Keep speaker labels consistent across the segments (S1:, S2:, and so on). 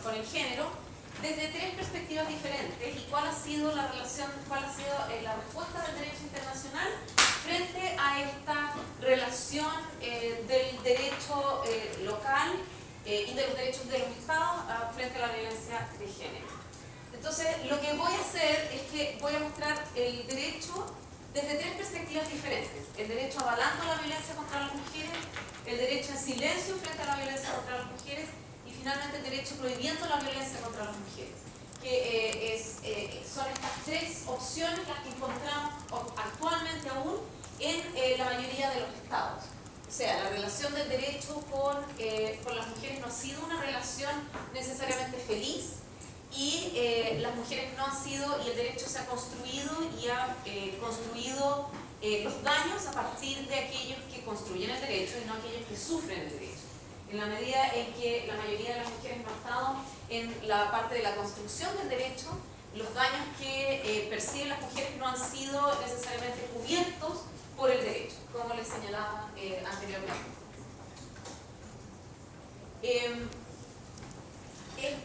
S1: con el género desde tres perspectivas diferentes y cuál ha sido la relación, cuál ha sido la respuesta del derecho internacional frente a esta relación del derecho local y de los derechos de los estados frente a la violencia de género. Entonces, lo que voy a hacer es que voy a mostrar el derecho desde tres perspectivas diferentes. El derecho avalando la violencia contra las mujeres, el derecho en silencio frente a la violencia contra las mujeres y finalmente el derecho prohibiendo la violencia contra las mujeres. Son estas tres opciones las que encontramos actualmente aún en la mayoría de los estados. O sea, la relación del derecho con las mujeres no ha sido una relación necesariamente feliz, y las mujeres no han sido, y el derecho se ha construido y ha construido los daños a partir de aquellos que construyen el derecho y no aquellos que sufren el derecho. En la medida en que la mayoría de las mujeres no han estado en la parte de la construcción del derecho, los daños que perciben las mujeres no han sido necesariamente cubiertos por el derecho, como les señalaba anteriormente.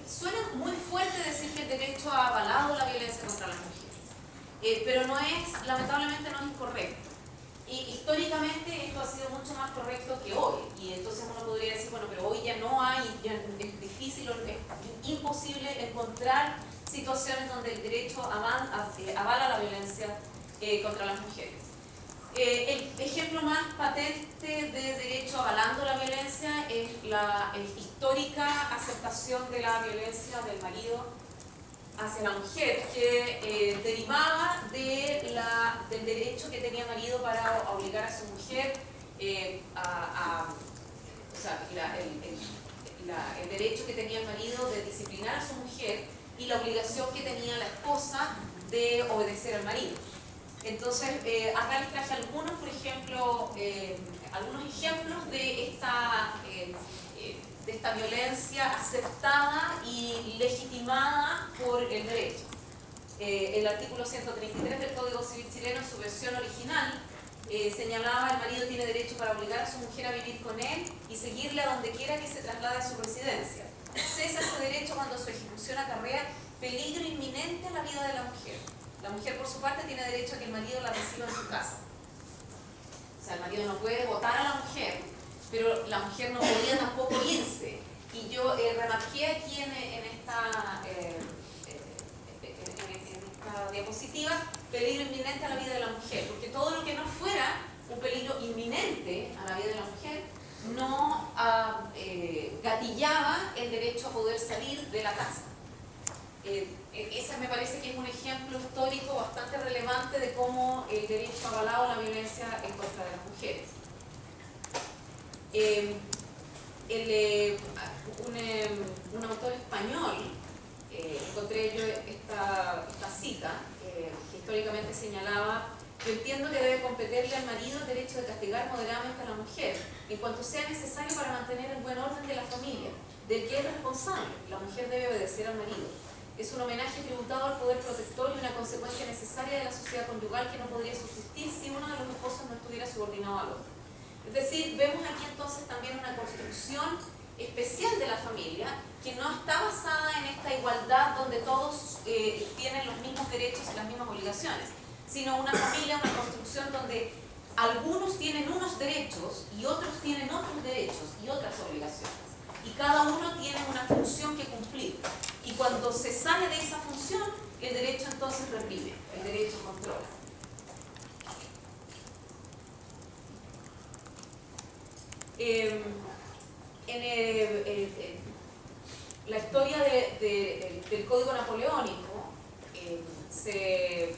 S1: Suena muy fuerte decir que el derecho ha avalado la violencia contra las mujeres, pero lamentablemente no es incorrecto. Y históricamente esto ha sido mucho más correcto que hoy, y entonces uno podría decir, bueno, pero hoy ya no hay, ya es difícil o es imposible encontrar situaciones donde el derecho avala la violencia contra las mujeres. El ejemplo más patente de derecho avalando la violencia es la histórica aceptación de la violencia del marido hacia la mujer, que derivaba del derecho que tenía el marido para obligar a su mujer el derecho que tenía el marido de disciplinar a su mujer y la obligación que tenía la esposa de obedecer al marido. Entonces, acá les traje algunos, por ejemplo, algunos ejemplos de esta violencia aceptada y legitimada por el derecho. El artículo 133 del Código Civil chileno, en su versión original, señalaba que el marido tiene derecho para obligar a su mujer a vivir con él y seguirle a donde quiera que se traslade a su residencia. Cesa ese derecho cuando su ejecución acarrea peligro inminente a la vida de la mujer. La mujer, por su parte, tiene derecho a que el marido la reciba en su casa. O sea, el marido no puede votar a la mujer, pero la mujer no podía tampoco irse. Y yo remarqué aquí en esta diapositiva peligro inminente a la vida de la mujer, porque todo lo que no fuera un peligro inminente a la vida de la mujer no gatillaba el derecho a poder salir de la casa. Ese me parece que es un ejemplo histórico bastante relevante de cómo el derecho ha avalado la violencia en contra de las mujeres. Un autor español, encontré yo esta cita, que históricamente señalaba: yo entiendo que debe competirle al marido el derecho de castigar moderadamente a la mujer, en cuanto sea necesario para mantener el buen orden de la familia, del que es responsable. La mujer debe obedecer al marido. Es un homenaje tributado al poder protector y una consecuencia necesaria de la sociedad conyugal que no podría subsistir si uno de los esposos no estuviera subordinado al otro. Es decir, vemos aquí entonces también una construcción especial de la familia que no está basada en esta igualdad donde todos tienen los mismos derechos y las mismas obligaciones, sino una familia, una construcción donde algunos tienen unos derechos y otros tienen otros derechos y otras obligaciones. Y cada uno tiene una función que cumplir. Y cuando se sale de esa función, el derecho entonces reprime, el derecho controla. La historia del Código Napoleónico se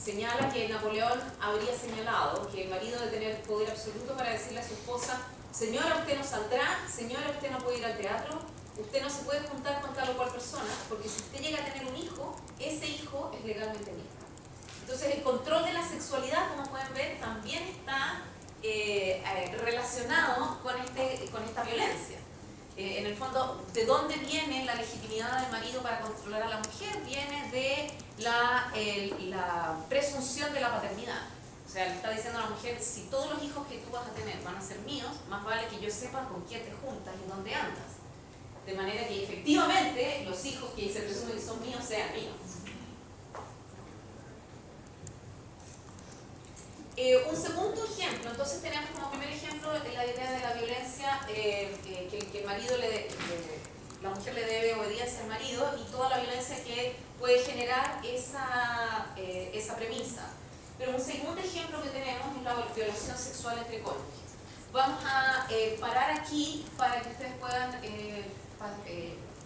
S1: señala que Napoleón habría señalado que el marido debe tener poder absoluto para decirle a su esposa: señora, usted no saldrá, señora, usted no puede ir al teatro, usted no se puede juntar con tal o cual persona, porque si usted llega a tener un hijo, ese hijo es legalmente mío. Entonces el control de la sexualidad, como pueden ver, también está relacionado con esta violencia. En el fondo, ¿de dónde viene la legitimidad del marido para controlar a la mujer? Viene de la presunción de la paternidad. O O sea, le está diciendo a la mujer, si todos los hijos que tú vas a tener van a ser míos, más vale que yo sepa con quién te juntas y dónde andas. De manera que efectivamente los hijos que se presume que son míos sean míos. Un segundo ejemplo, entonces tenemos como primer ejemplo la idea de la violencia, que el marido la mujer le debe obediencia al marido y toda la violencia que puede generar esa premisa. Pero un segundo ejemplo que tenemos es la violación sexual entre cónyuges. Vamos a parar aquí para que ustedes puedan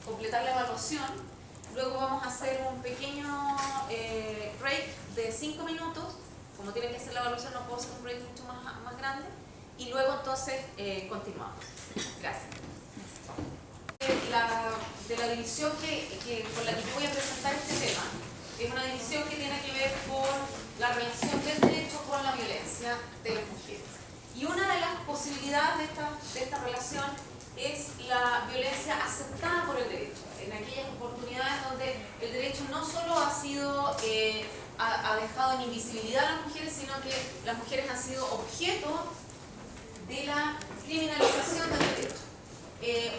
S1: completar la evaluación. Luego vamos a hacer un pequeño break de 5 minutos. Como tienen que hacer la evaluación, no puedo hacer un break mucho más grande. Y luego entonces continuamos. Gracias. De la división con la que yo voy a presentar este tema, es una división que tiene que ver con la relación del derecho con la violencia de las mujeres. Y una de las posibilidades de esta relación es la violencia aceptada por el derecho, en aquellas oportunidades donde el derecho no solo ha dejado en invisibilidad a las mujeres, sino que las mujeres han sido objeto de la criminalización del derecho.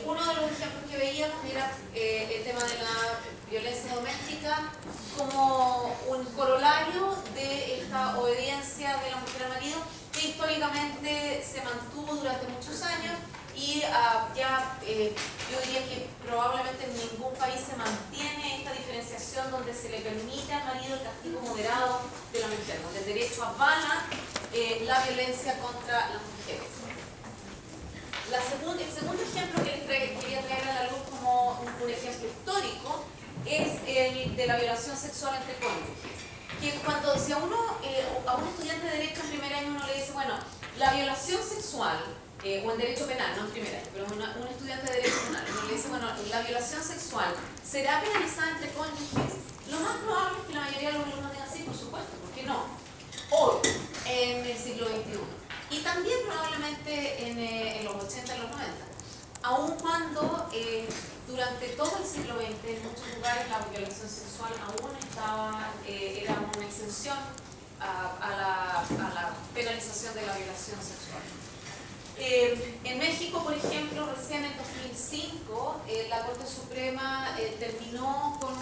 S1: Uno de los ejemplos que veíamos era el tema de la violencia doméstica como un corolario de esta obediencia de la mujer al marido, que históricamente se mantuvo durante muchos años y yo diría que probablemente en ningún país se mantiene esta diferenciación donde se le permite al marido el castigo moderado de la mujer, donde el derecho avala la violencia contra las mujeres. El segundo ejemplo que les quería traer a la luz como un ejemplo histórico es el de la violación sexual entre cónyuges. Que si a un estudiante de derecho en primer año uno le dice, bueno, la violación sexual, o en derecho penal, no en primer año, pero un estudiante de derecho penal, uno le dice, bueno, la violación sexual será penalizada entre cónyuges, lo más probable es que la mayoría de los alumnos digan sí, por supuesto, ¿por qué no? Hoy, en el siglo XXI. Y también probablemente en los 80 y los 90. Aun cuando durante todo el siglo XX en muchos lugares la violación sexual aún era una exención a la penalización de la violación sexual. En México, por ejemplo, recién en 2005 la Corte Suprema terminó con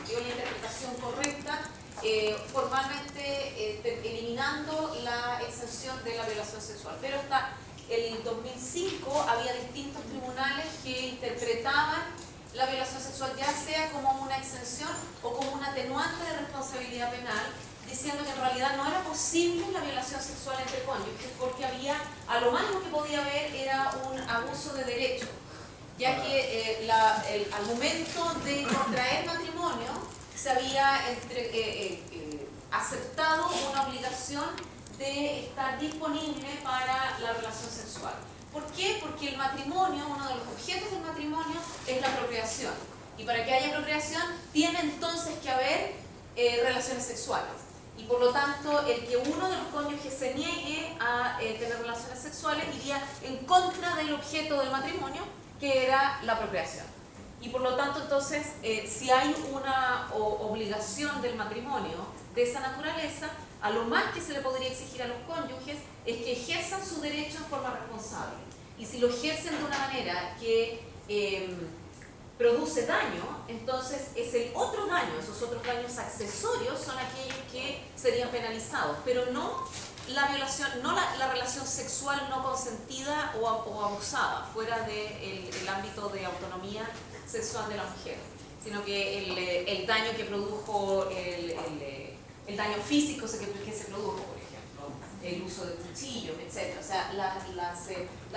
S1: dio la interpretación correcta, formalmente eliminando la exención de la violación sexual. Pero hasta el 2005 había distintos tribunales que interpretaban la violación sexual ya sea como una exención o como un atenuante de responsabilidad penal, diciendo que en realidad no era posible la violación sexual entre cónyuges porque a lo más lo que podía haber era un abuso de derecho, ya que al momento de contraer matrimonio se había aceptado una obligación de estar disponible para la relación sexual. ¿Por qué? Porque el matrimonio, uno de los objetos del matrimonio es la procreación. Y para que haya procreación tiene entonces que haber relaciones sexuales. Y por lo tanto, el que uno de los cónyuges se niegue a tener relaciones sexuales iría en contra del objeto del matrimonio, que era la procreación. Y por lo tanto, entonces, si hay una obligación del matrimonio de esa naturaleza, a lo más que se le podría exigir a los cónyuges es que ejerzan su derecho en forma responsable. Y si lo ejercen de una manera que produce daño, entonces es el otro daño, esos otros daños accesorios son aquellos que serían penalizados, pero no la violación, no la relación sexual no consentida o abusada, fuera del ámbito de autonomía sexual de la mujer, sino que el daño que produjo, el daño físico que se produjo, por ejemplo, el uso de cuchillos, etc. O sea, la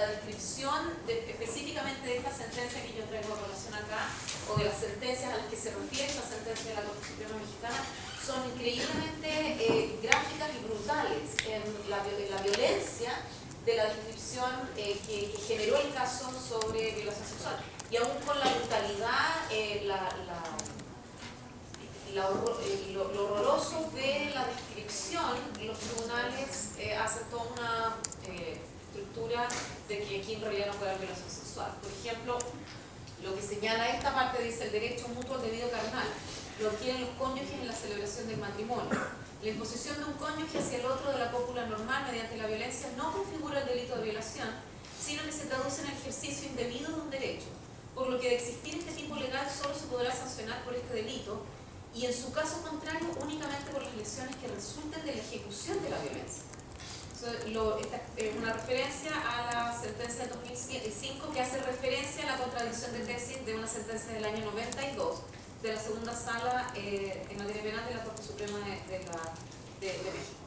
S1: descripción específicamente de esta sentencia que yo traigo a relación acá, o de las sentencias a las que se refiere esta sentencia de la Corte Suprema Mexicana, son increíblemente gráficas y brutales en la violencia de la descripción que generó el caso sobre violación sexual. Y aún con la brutalidad, lo horroroso de la descripción, los tribunales hacen toda una estructura de que aquí en realidad no puede haber violación sexual. Por ejemplo, lo que señala esta parte dice el derecho mutuo al debido carnal lo adquieren los cónyuges en la celebración del matrimonio. La imposición de un cónyuge hacia el otro de la cópula normal mediante la violencia no configura el delito de violación, sino que se traduce en el ejercicio indebido de un derecho, por lo que de existir este tipo legal solo se podrá sancionar por este delito y en su caso contrario únicamente por las lesiones que resulten de la ejecución de la violencia. Esta es una referencia a la sentencia del 2005 que hace referencia a la contradicción de tesis de una sentencia del año 92 de la segunda sala en materia penal de la Corte Suprema de México.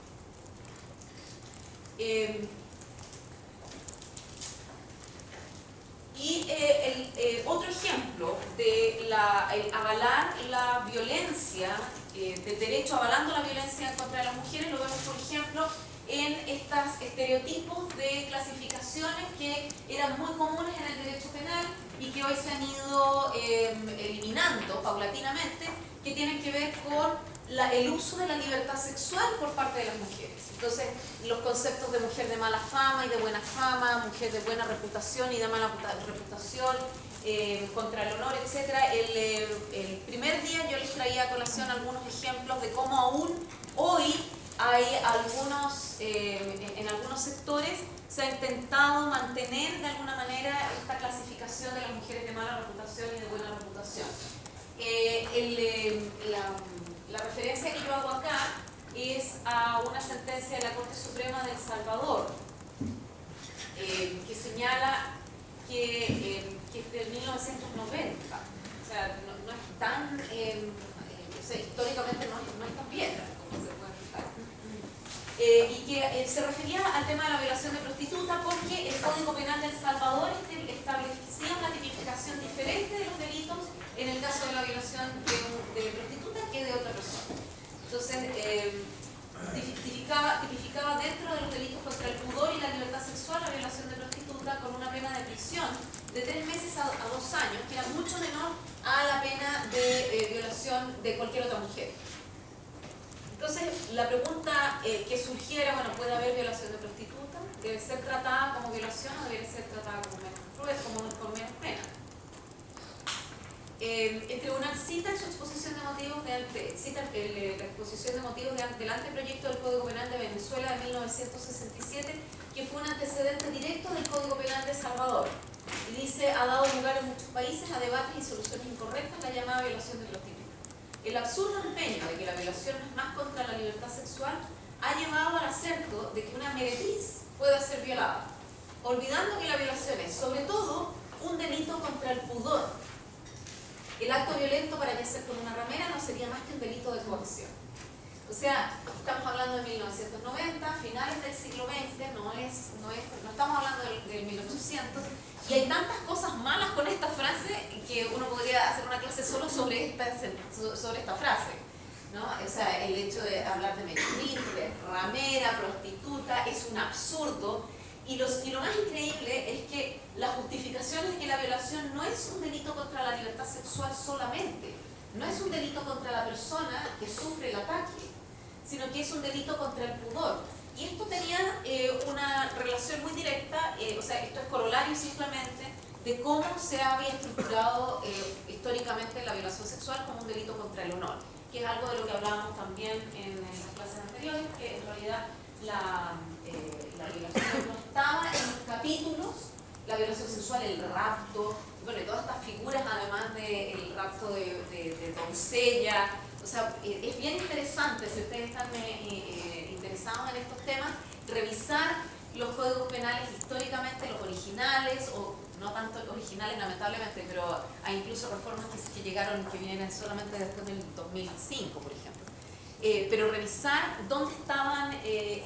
S1: Otro ejemplo de avalar la violencia, del derecho avalando la violencia contra las mujeres, lo vemos por ejemplo en estos estereotipos de clasificaciones que eran muy comunes en el derecho penal y que hoy se han ido eliminando paulatinamente, que tienen que ver con el uso de la libertad sexual por parte de las mujeres. Entonces, los conceptos de mujer de mala fama y de buena fama, mujer de buena reputación y de mala reputación, contra el honor, etc. El primer día yo les traía a colación algunos ejemplos de cómo aún hoy hay en algunos sectores se ha intentado mantener de alguna manera esta clasificación de las mujeres de mala reputación y de buena reputación. La referencia que yo hago acá es a una sentencia de la Corte Suprema de El Salvador que señala que es del 1990, o sea, no es tan, o sea, históricamente no es tan vieja, como se puede fijar. Y que se refería al tema de la violación de prostituta porque el Código Penal de El Salvador establecía una tipificación diferente de los delitos en el caso de la violación de prostituta que de otra persona. Entonces, tipificaba dentro de los delitos contra el pudor y la libertad sexual la violación de prostituta con una pena de prisión de 3 meses a 2 años, que era mucho menor a la pena de violación de cualquier otra mujer. Entonces, la pregunta que surgiera, bueno, ¿puede haber violación de prostituta? ¿Debe ser tratada como violación o debe ser tratada como con menos pena? El tribunal cita en su exposición de motivos la exposición de motivos del anteproyecto del Código Penal de Venezuela de 1967, que fue un antecedente directo del Código Penal de El Salvador. Y dice, ha dado lugar en muchos países a debates y soluciones incorrectas la llamada violación de prostituta. El absurdo empeño de que la violación no es más contra la libertad sexual ha llevado al acerto de que una meretriz pueda ser violada, olvidando que la violación es, sobre todo, un delito contra el pudor. El acto violento para yacer con una ramera no sería más que un delito de coacción. O sea, estamos hablando de 1990, finales del siglo XX, no estamos hablando del 1800, y hay tantas cosas malas con esta frase que uno podría hacer una clase solo sobre esta frase, ¿no? O sea, el hecho de hablar de meretriz, de ramera, prostituta, es un absurdo. Y lo más increíble es que la justificación es que la violación no es un delito contra la libertad sexual solamente, no es un delito contra la persona que sufre el ataque, sino que es un delito contra el pudor. Y esto tenía una relación muy directa, o sea, esto es corolario simplemente de cómo se había estructurado históricamente la violación sexual como un delito contra el honor, que es algo de lo que hablábamos también en las clases anteriores, que en realidad la violación no estaba en los capítulos, la violación sexual, el rapto, bueno, y todas estas figuras además del rapto de doncella. O sea, es bien interesante, si ustedes están interesados en estos temas, revisar los códigos penales históricamente, los originales, o no tanto originales lamentablemente, pero hay incluso reformas que llegaron, que vienen solamente después del 2005, por ejemplo. Pero revisar dónde estaban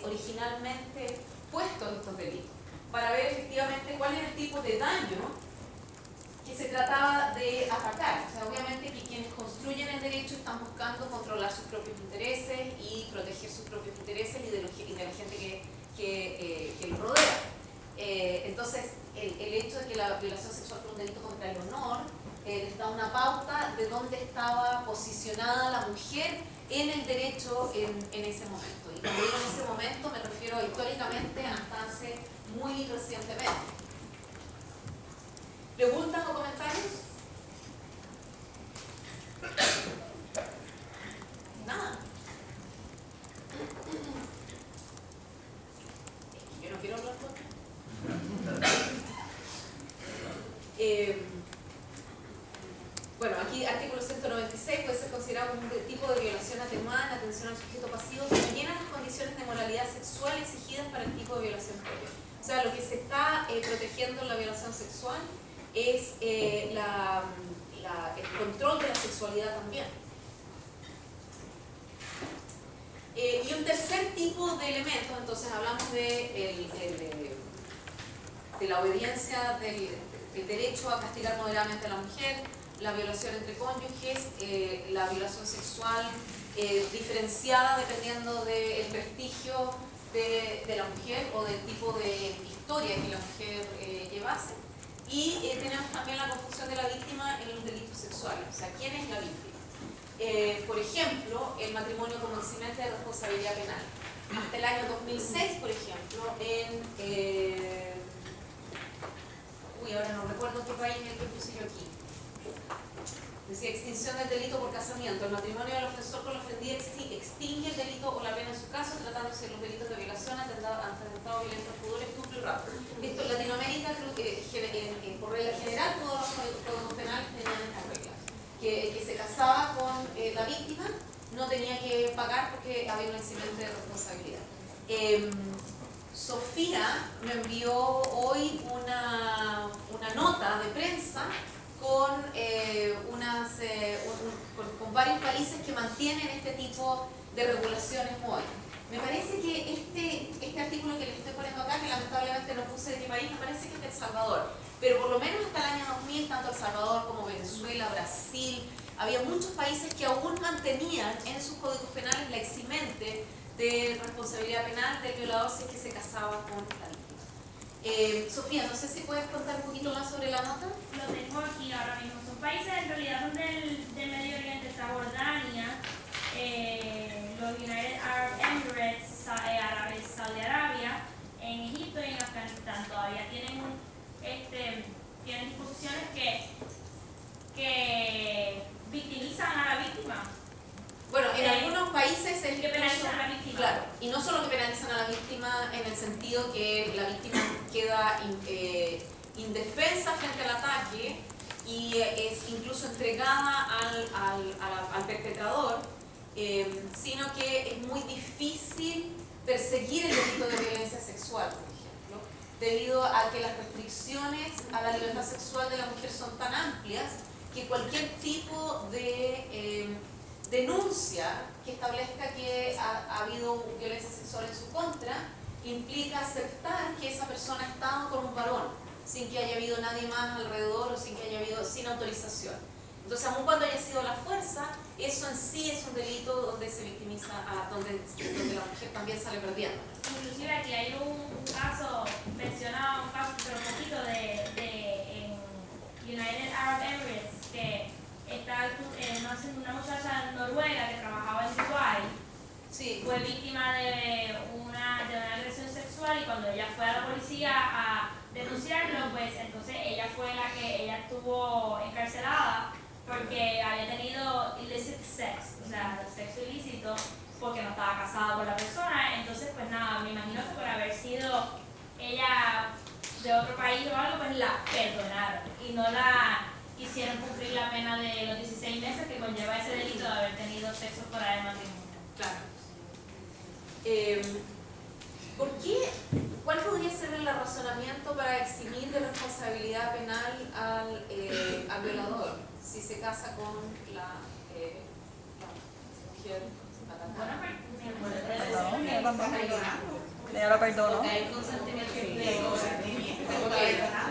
S1: originalmente puestos estos delitos, para ver efectivamente cuál era el tipo de daño que se trataba de atacar. O sea, obviamente que quienes construyen el derecho están buscando controlar sus propios intereses y proteger sus propios intereses y de la gente que los rodea. Entonces, el hecho de que la violación sexual fue un delito contra el honor les da una pauta de dónde estaba posicionada la mujer en el derecho en ese momento. Y cuando digo en ese momento me refiero históricamente hasta hace muy recientemente. ¿Preguntas o comentarios? Nada. quiero hablar con bueno, aquí artículo 196 puede ser considerado como un tipo de violación atenuada en atención al sujeto pasivo que no llena las condiciones de moralidad sexual exigidas para el tipo de violación previa. O sea, lo que se está protegiendo en la violación sexual es el control de la sexualidad también. Y un tercer tipo de elementos, entonces hablamos de la obediencia del derecho a castigar moderadamente a la mujer, la violación entre cónyuges, la violación sexual diferenciada dependiendo del prestigio de la mujer o del tipo de historia que la mujer llevase. Y tenemos también la confusión de la víctima en los delitos sexuales, o sea, ¿quién es la víctima? Por ejemplo, el matrimonio como eximente de responsabilidad penal. Hasta el año 2006, por ejemplo, ahora no recuerdo qué país es el que puse yo aquí. Decía extinción del delito por casamiento. El matrimonio del ofensor con la ofendida extingue el delito o la pena en su caso, tratándose de los delitos de violación, atentado violento, pudor, estupro y rapto. Esto en Latinoamérica, por regla general, todos los códigos penales tenían estas reglas. Que se casaba con la víctima no tenía que pagar porque había un eximente de responsabilidad. Sofía me envió hoy una nota de prensa con varios países que mantienen este tipo de regulaciones hoy. Me parece que este artículo que les estoy poniendo acá, que lamentablemente no puse de qué país, me parece que es de El Salvador. Pero por lo menos hasta el año 2000, tanto El Salvador como Venezuela, Brasil, había muchos países que aún mantenían en sus códigos penales la eximente de responsabilidad penal del violador si es que se casaba con la víctima. Sofía, no sé si puedes contar un poquito más sobre la nota.
S2: Lo tengo aquí ahora mismo. Son países en realidad son del Medio Oriente, está Jordania, los United Arab Emirates, Saudi Arabia, en Egipto y en Afganistán. Todavía tienen disposiciones que victimizan a la víctima.
S1: Bueno, en algunos países es
S2: que penalizan a la víctima.
S1: Claro, y no solo que penalizan a la víctima en el sentido que la víctima queda indefensa frente al ataque y es incluso entregada al perpetrador, sino que es muy difícil perseguir el delito de violencia sexual, por ejemplo, debido a que las restricciones a la libertad sexual de la mujer son tan amplias que cualquier tipo de denuncia que establezca que ha habido violencia sexual en su contra implica aceptar que esa persona ha estado con un varón sin que haya habido nadie más alrededor o sin autorización. Entonces, aun cuando haya sido la fuerza, eso en sí es un delito donde se victimiza, donde la mujer también sale perdiendo.
S2: Inclusive aquí hay un caso mencionado, pero un poquito en United Arab Emirates, que está una muchacha noruega que trabajaba en Dubái,
S1: sí,
S2: fue víctima de una agresión sexual y cuando ella fue a la policía a denunciarlo, pues entonces ella estuvo encarcelada porque había tenido illicit sex, o sea, sexo ilícito, porque no estaba casada con la persona. Entonces, pues nada, me imagino que por haber sido ella de otro país o algo, pues la perdonaron y no la hicieron cumplir la pena de los 16 meses que conlleva ese delito de haber tenido sexo fuera del matrimonio.
S1: Claro. ¿Cuál podría ser el razonamiento para eximir de responsabilidad penal al violador si se casa con la mujer atacada?
S3: Ella lo perdonó.
S1: Porque hay consentimiento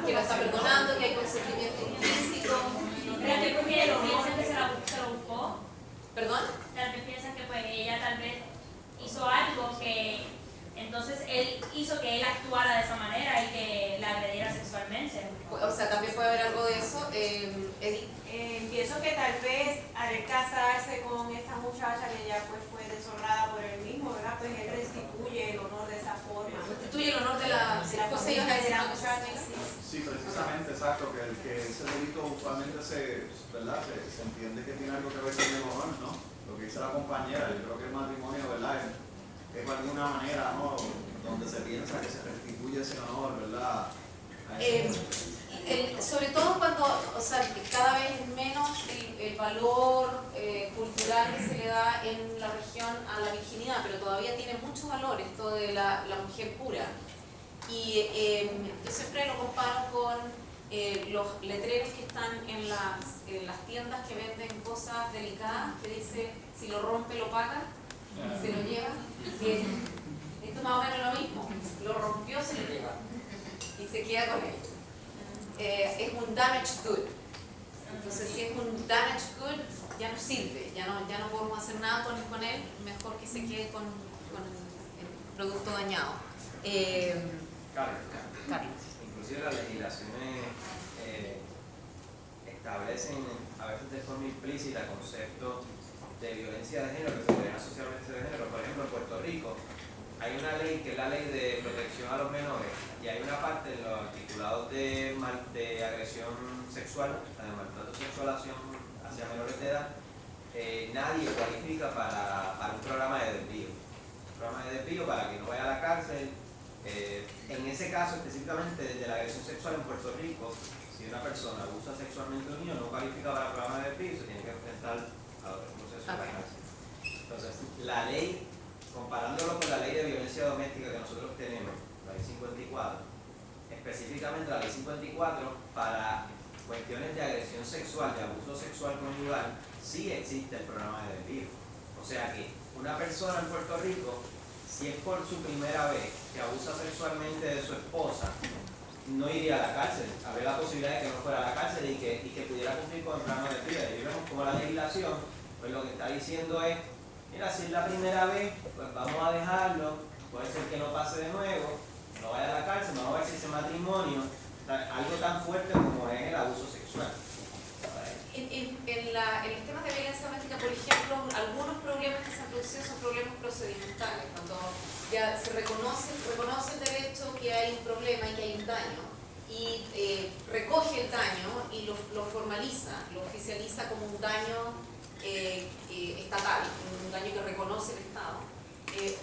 S1: que la está perdonando, que hay consentimiento implícito.
S2: Pero que piensan que se lo buscó.
S1: ¿Perdón?
S2: Tal vez piensan que pues ella tal vez hizo algo que entonces él hizo que él actuara de esa manera y que la agrediera sexualmente.
S1: O sea, también puede haber algo de eso. Edith.
S4: Pienso que tal vez al casarse con esta muchacha que ya pues fue deshonrada por él mismo, ¿verdad? Pues él restituye el honor de esa forma.
S1: Restituye el honor de la
S4: familia de la muchacha.
S5: Sí, precisamente, exacto, que ese delito usualmente se entiende que tiene algo que ver con el honor, ¿no? Lo que dice la compañera, yo creo que el matrimonio, ¿verdad? Es de alguna manera, ¿no? donde se piensa que se restituye ese honor, ¿verdad? A ese
S1: Sobre todo cuando, o sea, cada vez es menos el valor cultural que se le da en la región a la virginidad, pero todavía tiene mucho valor esto de la mujer pura. Y yo siempre lo comparo con los letreros que están en las tiendas que venden cosas delicadas, que dice, si lo rompe lo paga, se lo lleva. Esto es más o menos lo mismo, lo rompió, se lo lleva y se queda con él. Es un damaged good. Entonces, si es un damaged good, ya no sirve, ya no podemos hacer nada con él, mejor que se quede con el producto dañado. Carlos.
S6: Inclusive las legislaciones establecen a veces de forma implícita conceptos de violencia de género que se podrían asociar a violencia de género. Por ejemplo, en Puerto Rico hay una ley que es la ley de protección a los menores y hay una parte en los articulados de agresión sexual, de maltrato sexual hacia menores de edad, nadie cualifica para un programa de desvío. Un programa de desvío para que no vaya a la cárcel. En ese caso, específicamente de la agresión sexual en Puerto Rico, si una persona abusa sexualmente a un niño, no califica para el programa de desvío y se tiene que enfrentar a otro proceso de la cárcel. Entonces, la ley, comparándolo con la ley de violencia doméstica que nosotros tenemos, la ley 54, específicamente la ley 54, para cuestiones de agresión sexual, de abuso sexual conyugal, sí existe el programa de desvío. O sea que una persona en Puerto Rico, si es por su primera vez que abusa sexualmente de su esposa, no iría a la cárcel. Habría la posibilidad de que no fuera a la cárcel y que pudiera cumplir con el programa de desvío. Y vemos como la legislación, pues lo que está diciendo es, mira, si es la primera vez, pues vamos a dejarlo, puede ser que no pase de nuevo, no vaya a la cárcel, vamos a ver si ese matrimonio, algo tan fuerte como es el abuso sexual.
S1: En los temas de violencia doméstica, por ejemplo, algunos problemas que se han producido son problemas procedimentales, cuando ya se reconoce el derecho que hay un problema y que hay un daño, y recoge el daño y lo formaliza, lo oficializa como un daño estatal, un daño que reconoce el Estado.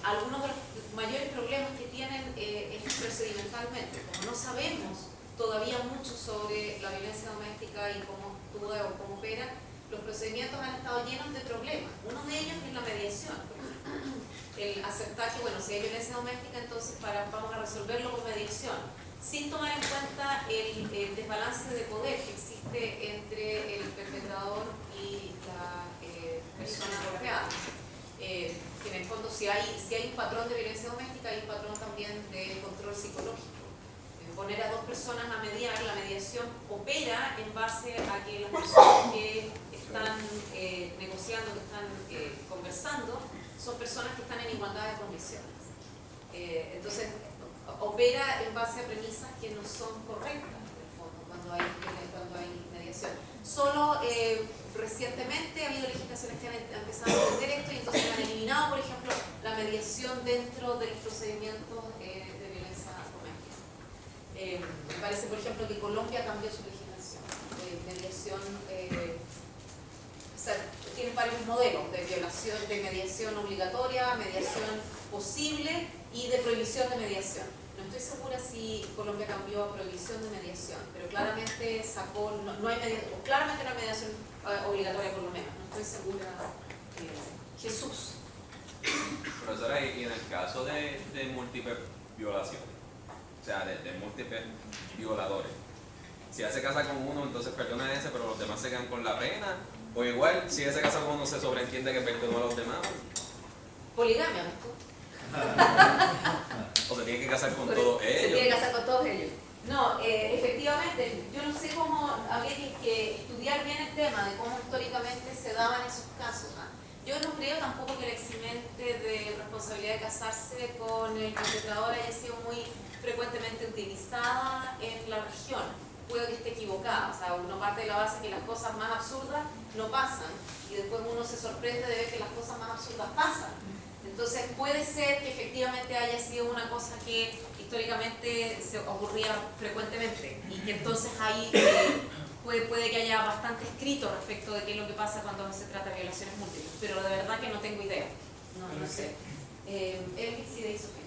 S1: Algunos de los mayores problemas que tienen es procedimentalmente, como no sabemos todavía mucho sobre la violencia doméstica y cómo actúa o cómo opera, los procedimientos han estado llenos de problemas. Uno de ellos es la mediación. El aceptar que, bueno, si hay violencia doméstica, entonces vamos a resolverlo con mediación, sin tomar en cuenta el desbalance de poder que existe entre el perpetrador y la persona golpeada. Que en el fondo, si hay un patrón de violencia doméstica, hay un patrón también de control psicológico. Poner a dos personas a mediar, la mediación opera en base a que las personas que están negociando, que están conversando, son personas que están en igualdad de condiciones. Entonces, opera en base a premisas que no son correctas, en el fondo, cuando hay mediación. Solo recientemente ha habido legislaciones que han empezado a entender esto y entonces han eliminado, por ejemplo, la mediación dentro de los procedimientos de violencia doméstica. Me parece, por ejemplo, que Colombia cambió su legislación de mediación, o sea, tiene varios modelos de mediación obligatoria, mediación posible y de prohibición de mediación. No estoy segura si Colombia cambió a prohibición de mediación, pero claramente claramente no hay mediación obligatoria por lo menos, no estoy segura. Jesús.
S7: Profesora, y en el caso de múltiples violaciones, o sea, de múltiples violadores, si ella se casa con uno, entonces perdona a ese, pero los demás se quedan con la pena, o igual, si ella se casa con uno, se sobreentiende que perdonó a los demás.
S1: Poligamia, ¿no?
S7: O se tiene que casar con todos ellos.
S1: Se tiene que casar con todos ellos. No, efectivamente, yo no sé cómo habría que estudiar bien el tema de cómo históricamente se daban esos casos. Yo no creo tampoco que el eximente de responsabilidad de casarse con el perpetrador haya sido muy frecuentemente utilizada en la región. Puede que esté equivocada, o sea, uno parte de la base que las cosas más absurdas no pasan y después uno se sorprende de ver que las cosas más absurdas pasan. Entonces puede ser que efectivamente haya sido una cosa que históricamente se ocurría frecuentemente y que entonces ahí puede que haya bastante escrito respecto de qué es lo que pasa cuando se trata de violaciones múltiples, pero de verdad que no tengo idea, no sé. Él sí de Sofía.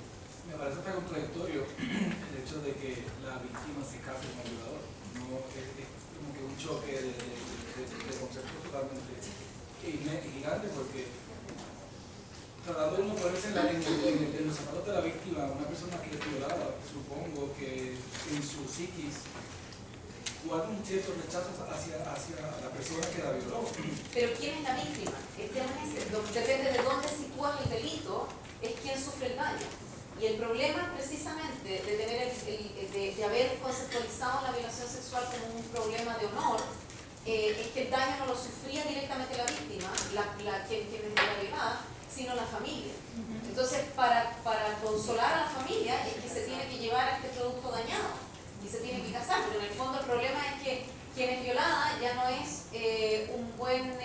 S8: Me parece hasta contradictorio el hecho de que la víctima se case con el violador. No, es como que un choque de conceptos totalmente gigante, porque tratando de uno ponerse en los zapatos de la víctima, una persona que es violada, supongo que en su psiquis guarda un cierto rechazo hacia la persona que la violó.
S1: Pero ¿quién es la víctima? El tema es ese. Depende de dónde sitúas el delito, es quien sufre el daño. Y el problema precisamente de tener de haber conceptualizado la violación sexual como un problema de honor, es que el daño no lo sufría directamente la víctima, quien es la violada, sino la familia. Entonces, para consolar a la familia es que se tiene que llevar a este producto dañado y se tiene que casar, pero en el fondo el problema es que quien es violada ya no es un buen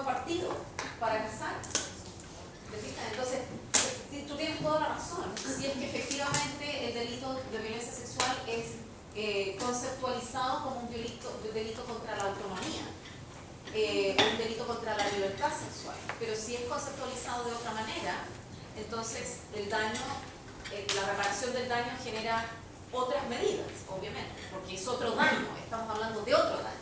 S1: partido para casar. ¿Te fijas? Entonces, tú tienes toda la razón. Si es que efectivamente el delito de violencia sexual es conceptualizado como un delito contra la autonomía, un delito contra la libertad sexual, pero si es conceptualizado de otra manera, entonces el daño, la reparación del daño genera otras medidas, obviamente, porque es otro daño, estamos hablando de otro daño.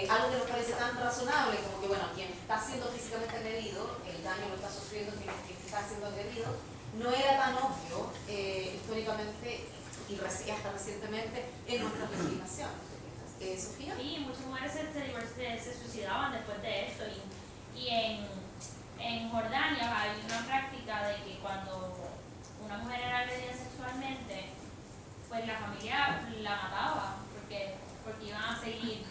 S1: Algo que nos parece tan razonable como que, bueno, quien está siendo físicamente agredido, el daño lo está sufriendo quien está siendo agredido, no era tan obvio históricamente y hasta recientemente en nuestra legislación. ¿Sofía?
S2: Sí, muchas mujeres se suicidaban después de esto y en Jordania hay una práctica de que cuando una mujer era agredida sexualmente, pues la familia la mataba porque iban a seguir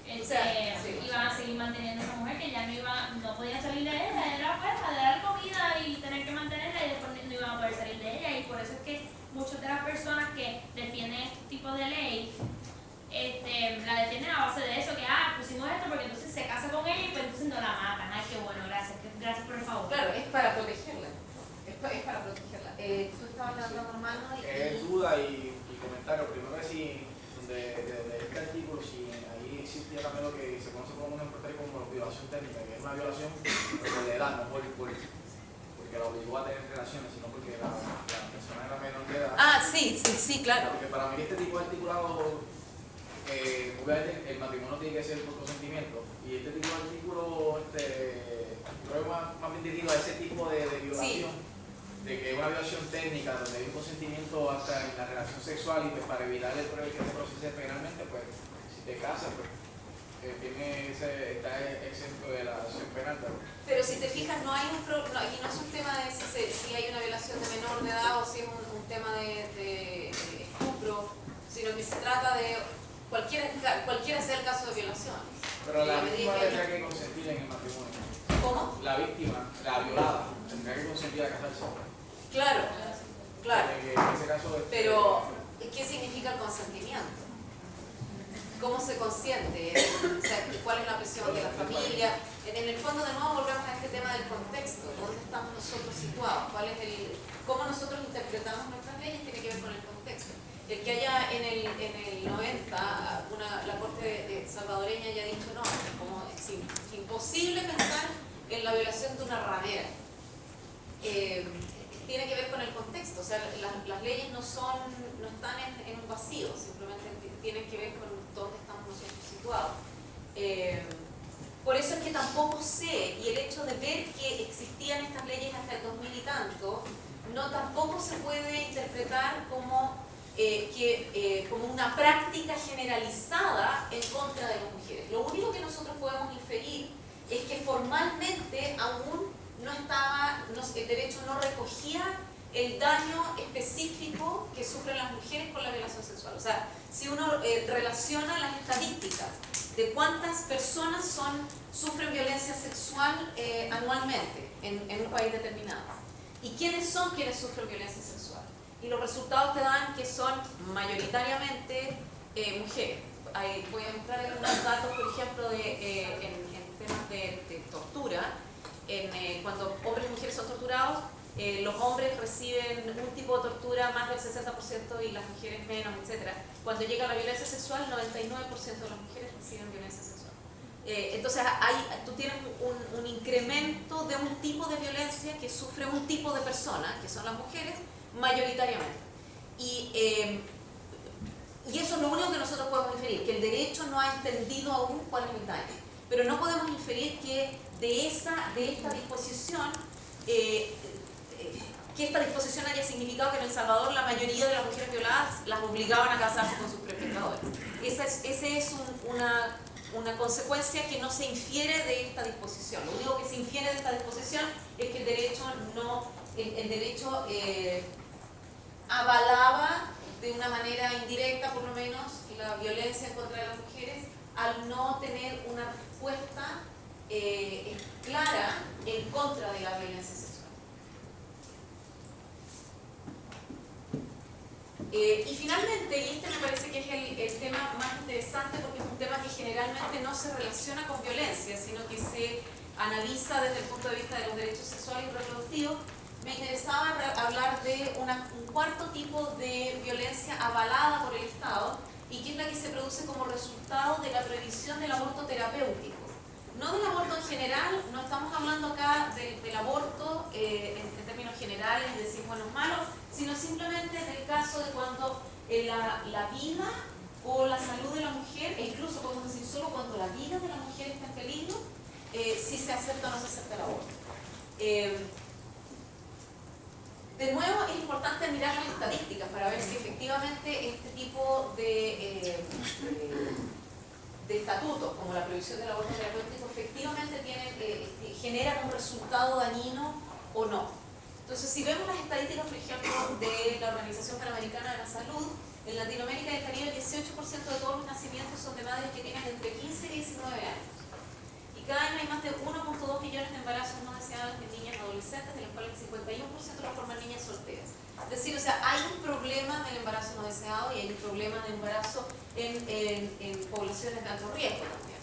S2: iban a seguir manteniendo a esa mujer que ya no podía salir de ella, era pues de dar comida y tener que mantenerla y después no iban a poder salir de ella, y por eso es que muchas de las personas que defienden este tipo de ley la defienden a base de eso, que pusimos esto porque entonces se casa con ella y pues entonces no la matan. Ay, qué bueno, gracias por el favor.
S1: Claro, es para protegerla. Es para protegerla. Tú estabas levantando mano y...
S9: duda y comentario. Primero que si, de este artículo, si ahí existía también lo que se conoce como en Puerto Rico como violación técnica, que es una violación por la edad, no porque la obligó a tener relaciones, sino porque la persona era menor de edad.
S1: Sí, claro.
S9: Porque para mí este tipo de articulado, obviamente el matrimonio tiene que ser por consentimiento, y este tipo de artículo creo que más bien dirigido a ese tipo de violación, de que es una violación técnica donde hay un consentimiento hasta en la relación sexual, y pues para evitar el problema que se procese penalmente, pues si te casas, pues está exento de la acción penal.
S1: Pero si te fijas, aquí no es un tema de si hay una violación de menor de edad o si es un tema de estupro, sino que se trata de cualquiera sea el caso de violación.
S9: Pero la víctima tendrá que consentir en el matrimonio.
S1: ¿Cómo?
S9: La víctima, la violada, tendrá que consentir a casarse.
S1: Claro.
S9: En ese caso,
S1: pero, ¿qué significa el consentimiento? ¿Cómo se consiente? O sea, ¿cuál es la presión de la familia? En el fondo, de nuevo, volvemos a este tema del contexto. ¿Dónde estamos nosotros situados? ¿Cómo nosotros interpretamos nuestras leyes? Tiene que ver con el contexto. El que haya en el 90 la Corte salvadoreña haya dicho no, como es imposible pensar en la violación de una ramera. Tiene que ver con el contexto, o sea, las leyes no están en un vacío, simplemente tienen que ver con dónde estamos nosotros situados. Por eso es que tampoco sé, y el hecho de ver que existían estas leyes hasta el 2000 y tanto, tampoco se puede interpretar como una práctica generalizada en contra de las mujeres. Lo único que nosotros podemos inferir es que formalmente aún el derecho no recogía el daño específico que sufren las mujeres con la violación sexual. O sea, si uno relaciona las estadísticas de cuántas personas sufren violencia sexual anualmente en un país determinado, y quiénes son quienes sufren violencia sexual, y los resultados te dan que son mayoritariamente mujeres. Voy a mostrar algunos datos, por ejemplo, en temas de tortura. Cuando hombres y mujeres son torturados, los hombres reciben un tipo de tortura más del 60% y las mujeres menos, etc. Cuando llega la violencia sexual, 99% de las mujeres reciben violencia sexual. Entonces tú tienes un incremento de un tipo de violencia que sufre un tipo de persona, que son las mujeres, mayoritariamente. Y eso es lo único que nosotros podemos inferir, que el derecho no ha entendido aún cuál es el daño. Pero no podemos inferir que de esta disposición, que esta disposición haya significado que en El Salvador la mayoría de las mujeres violadas las obligaban a casarse con sus perpetradores. Esa es una consecuencia que no se infiere de esta disposición. Lo único que se infiere de esta disposición es que el derecho avalaba de una manera indirecta, por lo menos, la violencia en contra de las mujeres al no tener una respuesta clara en contra de la violencia sexual. Y finalmente, y este me parece que es el tema más interesante porque es un tema que generalmente no se relaciona con violencia, sino que se analiza desde el punto de vista de los derechos sexuales y reproductivos, me interesaba hablar de un cuarto tipo de violencia avalada por el Estado y que es la que se produce como resultado de la prohibición del aborto terapéutico. No del aborto en general, no estamos hablando acá del aborto en términos generales, es decir, buenos malos, sino simplemente del caso de cuando la vida o la salud de la mujer, e incluso podemos decir solo cuando la vida de la mujer está en peligro, si se acepta o no se acepta el aborto. De nuevo, es importante mirar las estadísticas para ver si efectivamente este tipo de estatutos, como la prohibición del aborto terapéutico, efectivamente generan un resultado dañino o no. Entonces, si vemos las estadísticas, por ejemplo, de la Organización Panamericana de la Salud, en Latinoamérica y el Caribe el 18% de todos los nacimientos son de madres que tienen entre 15 y 19 años. Y cada año hay más de 1.2 millones de embarazos no deseados de niñas adolescentes, de los cuales el 51% lo forman niñas solteras. Es decir, o sea, hay un problema del embarazo no deseado y hay un problema de embarazo en poblaciones de alto riesgo también.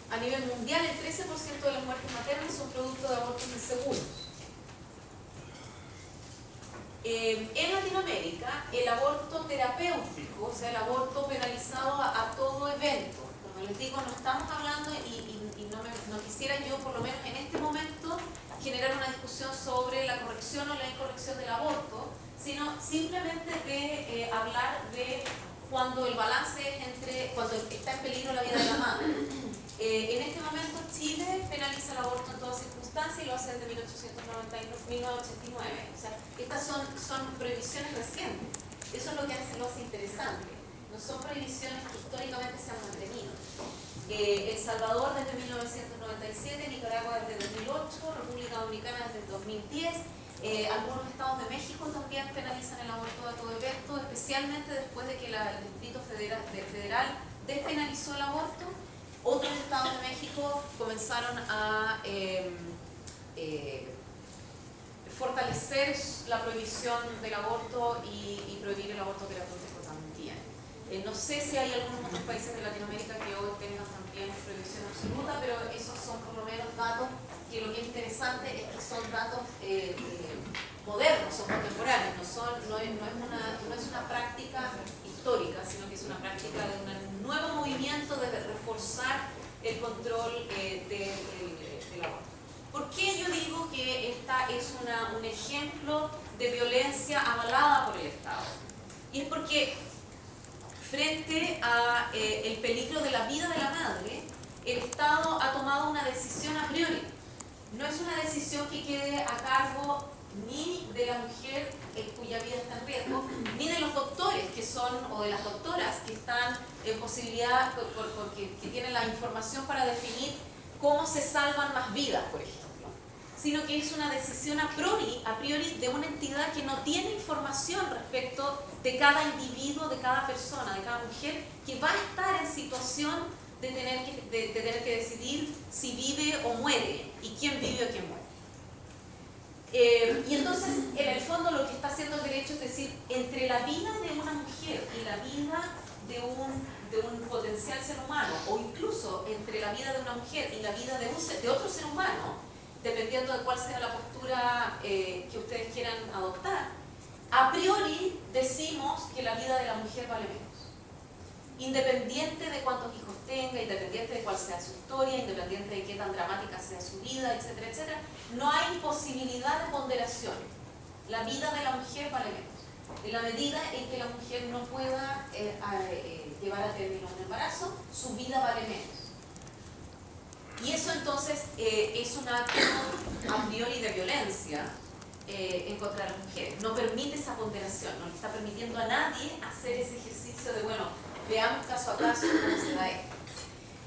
S1: A nivel mundial, el 13% de las muertes maternas son producto de abortos inseguros. En Latinoamérica, el aborto terapéutico, o sea, el aborto penalizado a todo evento, como les digo, no estamos hablando y no quisiera yo, por lo menos en este momento, generar una discusión sobre la corrección o la incorrección del aborto, sino simplemente de hablar de cuando el balance es cuando está en peligro la vida de la madre. En este momento Chile penaliza el aborto en todas circunstancias y lo hace desde 1989. O sea, estas son prohibiciones recientes. Eso es lo que lo hace interesante. No son prohibiciones que históricamente se han mantenido. El Salvador desde 1997, Nicaragua desde 2008, República Dominicana desde 2010. Algunos estados de México también penalizan el aborto a todo evento, especialmente después de que el Distrito Federal despenalizó el aborto. Otros estados de México comenzaron a fortalecer la prohibición del aborto y prohibir el aborto terapéutico también. No sé si hay algunos otros países de Latinoamérica que hoy tengan también prohibición absoluta, pero esos son por lo menos datos que lo que es interesante es que son datos modernos, son contemporáneos, no es una práctica histórica, sino que es una práctica de un nuevo movimiento de reforzar el control del aborto. ¿Por qué yo digo que esta es un ejemplo de violencia avalada por el Estado? Y es porque frente a el peligro de la vida de la madre, el Estado ha tomado una decisión a priori. No es una decisión que quede a cargo ni de la mujer cuya vida está en riesgo, ni de los doctores o de las doctoras que están en posibilidad, que tienen la información para definir cómo se salvan más vidas, por ejemplo, sino que es una decisión a priori de una entidad que no tiene información respecto de cada individuo, de cada persona, de cada mujer que va a estar en situación de tener que decidir si vive o muere y quién vive o quién muere. Y entonces, en el fondo, lo que está haciendo el derecho es decir, entre la vida de una mujer y la vida de un potencial ser humano, o incluso entre la vida de una mujer y la vida de otro ser humano, dependiendo de cuál sea la postura que ustedes quieran adoptar, a priori decimos que la vida de la mujer vale menos. independiente de cuántos hijos tenga, independiente de cuál sea su historia, independiente de qué tan dramática sea su vida, etcétera, etcétera. No hay posibilidad de ponderación. La vida de la mujer vale menos. En la medida en que la mujer no pueda llevar a término un embarazo, su vida vale menos. Y eso entonces es un acto a priori de violencia en contra de las mujeres. No permite esa ponderación, no le está permitiendo a nadie hacer ese ejercicio de, bueno, veamos caso a caso cómo se da esto.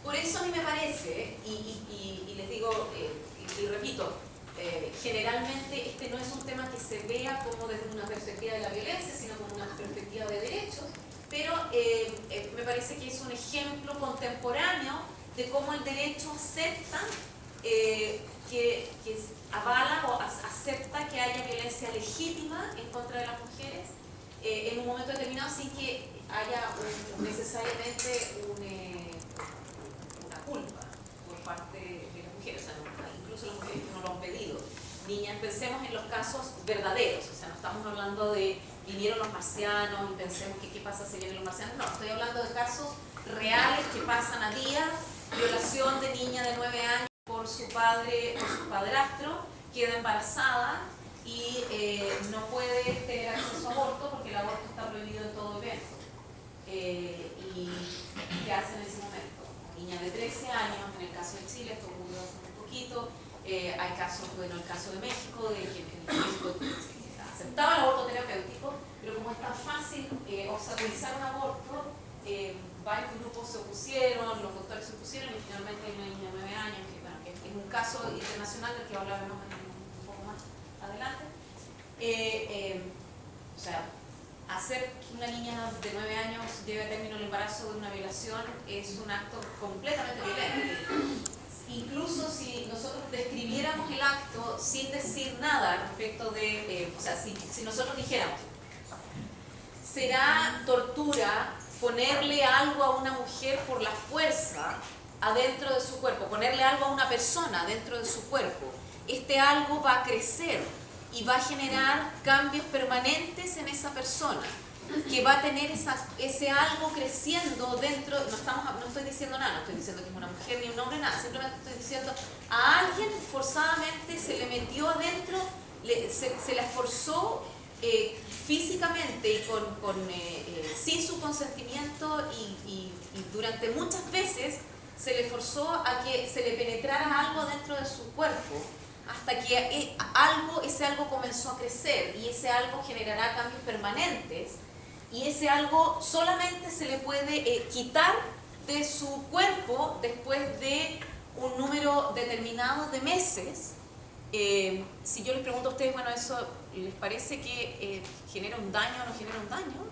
S1: Por eso a mí me parece, y les digo, y repito, generalmente este no es un tema que se vea como desde una perspectiva de la violencia, sino como una perspectiva de derechos, pero me parece que es un ejemplo contemporáneo de cómo el derecho acepta que avala o acepta que haya violencia legítima en contra de las mujeres en un momento determinado sin que haya necesariamente una culpa por parte de las mujeres, o sea, incluso las mujeres que no lo han pedido. Niñas, pensemos en los casos verdaderos, o sea, no estamos hablando de vinieron los marcianos y pensemos que qué pasa si vienen los marcianos, no, estoy hablando de casos reales que pasan a día, violación de niña de 9 años por su padre, por su padrastro, queda embarazada y no puede tener acceso a aborto porque el aborto está prohibido en todo evento. ¿Y qué hacen en ese momento? Niña de 13 años, en el caso de Chile, esto ocurrió hace muy poquito, hay casos, bueno, el caso de México, de que en México aceptaba el aborto terapéutico, pero como es tan fácil obstaculizar un aborto, varios grupos se opusieron, los doctores se opusieron y finalmente hay una niña de 9 años, que, bueno, que es un caso internacional del que hablaremos un poco más adelante. O sea, hacer que una niña de 9 años lleve a término el embarazo de una violación es un acto completamente violento. Incluso si nosotros describiéramos el acto sin decir nada respecto de, o sea, si nosotros dijéramos, será tortura ponerle algo a una mujer por la fuerza adentro de su cuerpo, ponerle algo a una persona dentro de su cuerpo, este algo va a crecer y va a generar cambios permanentes en esa persona, que va a tener ese algo creciendo dentro. No estoy diciendo nada, no estoy diciendo que es una mujer ni un hombre, nada, simplemente estoy diciendo a alguien forzadamente se le metió adentro, se la esforzó físicamente y sin su consentimiento y durante muchas veces se le forzó a que se le penetrara algo dentro de su cuerpo hasta que ese algo comenzó a crecer y ese algo generará cambios permanentes y ese algo solamente se le puede quitar de su cuerpo después de un número determinado de meses. Si yo les pregunto a ustedes, bueno, ¿eso les parece que genera un daño o no genera un daño?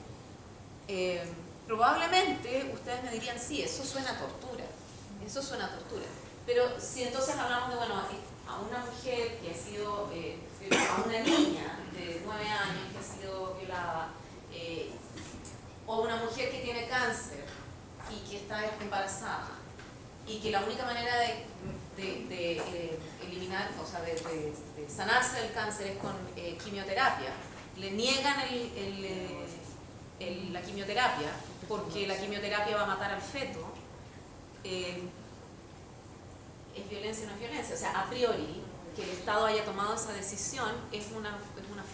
S1: Probablemente ustedes me dirían, sí, eso suena a tortura, eso suena a tortura. Pero si entonces hablamos de, bueno, a una mujer que ha sido, a una niña de 9 años que ha sido violada, o una mujer que tiene cáncer y que está embarazada, y que la única manera de eliminar, o sea, de sanarse del cáncer es con quimioterapia, le niegan la quimioterapia porque la quimioterapia va a matar al feto, ¿es violencia o no es violencia? O sea, a priori, que el Estado haya tomado esa decisión es una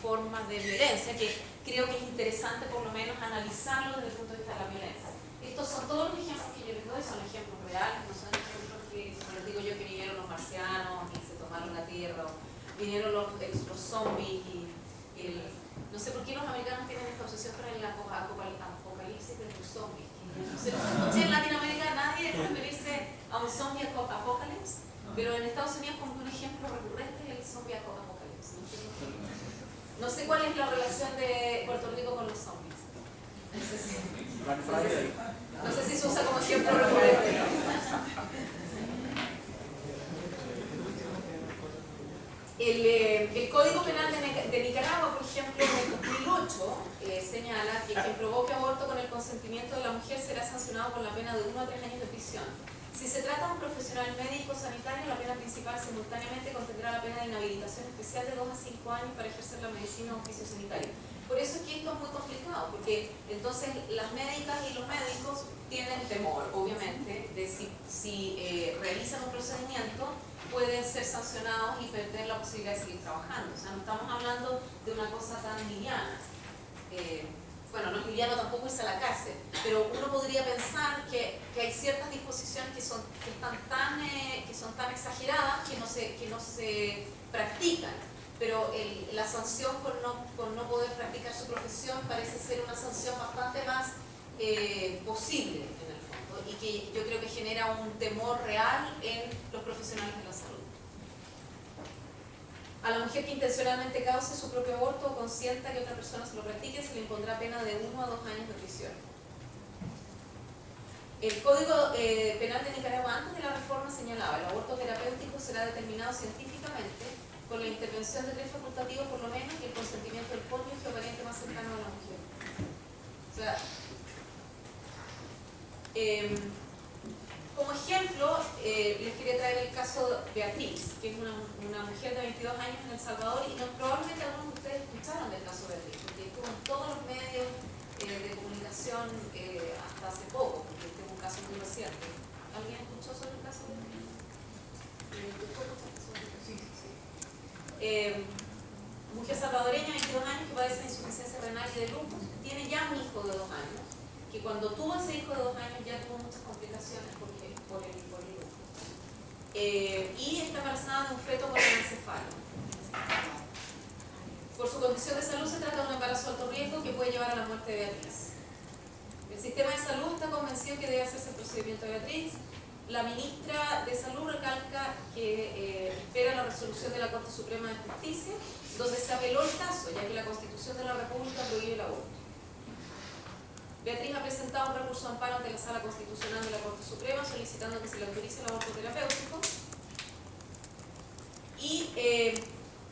S1: forma de violencia que creo que es interesante por lo menos analizarlo desde el punto de vista de la violencia. Estos son todos los ejemplos que yo les doy, son ejemplos reales, no son ejemplos que, como les digo yo, que vinieron los marcianos y se tomaron la tierra, o vinieron los zombies y no sé por qué los americanos tienen esta obsesión con el apocalipsis de los zombies. No sé, escuché en Latinoamérica nadie referirse a un zombie apocalipsis, pero en Estados Unidos como un ejemplo recurrente es el zombie apocalipsis. No sé cuál es la relación de Puerto Rico con los zombies. No sé si se usa como ejemplo recurrente. El Código Penal de Nicaragua, por ejemplo, en el 2008, señala que quien provoque aborto con el consentimiento de la mujer será sancionado con la pena de 1 a 3 años de prisión. Si se trata de un profesional médico sanitario, la pena principal simultáneamente contendrá la pena de inhabilitación especial de 2 a 5 años para ejercer la medicina o oficio sanitario. Por eso es que esto es muy complicado, porque entonces las médicas y los médicos tienen temor, obviamente, de si realizan un procedimiento, pueden ser sancionados y perder la posibilidad de seguir trabajando. O sea, no estamos hablando de una cosa tan liviana. Bueno, no es liviano tampoco irse a la cárcel, pero uno podría pensar que hay ciertas disposiciones que son tan exageradas que no se practican. Pero la sanción por no poder practicar su profesión parece ser una sanción bastante más posible en el fondo, y que yo creo que genera un temor real en los profesionales de la salud. A la mujer que intencionalmente cause su propio aborto o consienta que otra persona se lo practique, se le impondrá pena de 1 a 2 años de prisión. El Código Penal de Nicaragua antes de la reforma señalaba: el aborto terapéutico será determinado científicamente con la intervención de 3 facultativos por lo menos y el consentimiento del cónyuge o pariente más cercano a la mujer. O sea, como ejemplo, les quería traer el caso de Beatriz, que es una mujer de 22 años en El Salvador, y probablemente algunos de ustedes escucharon del caso de Beatriz, porque estuvo en todos los medios de comunicación hasta hace poco, porque este es un caso muy reciente. ¿Alguien escuchó sobre el caso de Beatriz? Mujer salvadoreña, 22 años, que padece de insuficiencia renal y de lupus, tiene ya un hijo de 2 años, que cuando tuvo ese hijo de 2 años ya tuvo muchas complicaciones por el lupus. Y está embarazada de un feto con encefalo. Por su condición de salud se trata de un embarazo de alto riesgo que puede llevar a la muerte de Beatriz. El sistema de salud está convencido que debe hacerse el procedimiento de Beatriz. La ministra de Salud recalca que espera la resolución de la Corte Suprema de Justicia, donde se apeló el caso, ya que la Constitución de la República prohíbe el aborto. Beatriz ha presentado un recurso de amparo ante la Sala Constitucional de la Corte Suprema solicitando que se le autorice el aborto terapéutico. Y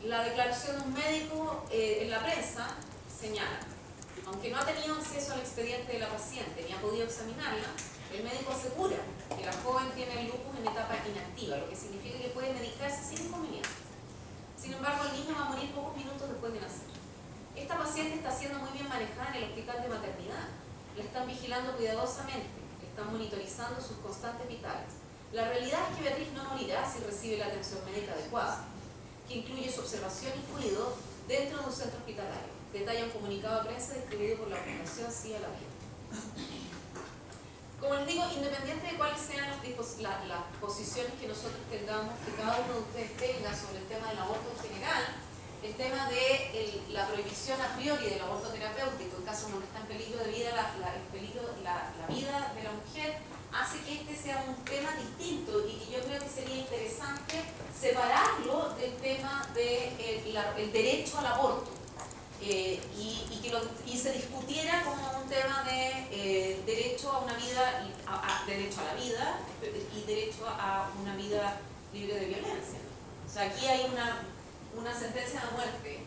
S1: la declaración de un médico en la prensa señala: aunque no ha tenido acceso al expediente de la paciente ni ha podido examinarla, el médico asegura que la joven tiene el lupus en etapa inactiva, lo que significa que puede medicarse sin inconvenientes. Sin embargo, el niño va a morir pocos minutos después de nacer. Esta paciente está siendo muy bien manejada en el hospital de maternidad. La están vigilando cuidadosamente, le están monitorizando sus constantes vitales. La realidad es que Beatriz no morirá si recibe la atención médica adecuada, que incluye su observación y cuidado dentro de un centro hospitalario. Detalla un comunicado de prensa distribuido por la Fundación Sí a la Vida. Como les digo, independiente de cuáles sean las posiciones que nosotros tengamos, que cada uno de ustedes tenga sobre el tema del aborto en general, el tema de la prohibición a priori del aborto terapéutico, en caso donde está en peligro de vida la vida de la mujer, hace que este sea un tema distinto, y que yo creo que sería interesante separarlo del tema del derecho al aborto. Y se discutiera como un tema de derecho a una vida, derecho a la vida y derecho a una vida libre de violencia. O sea, aquí hay una sentencia de muerte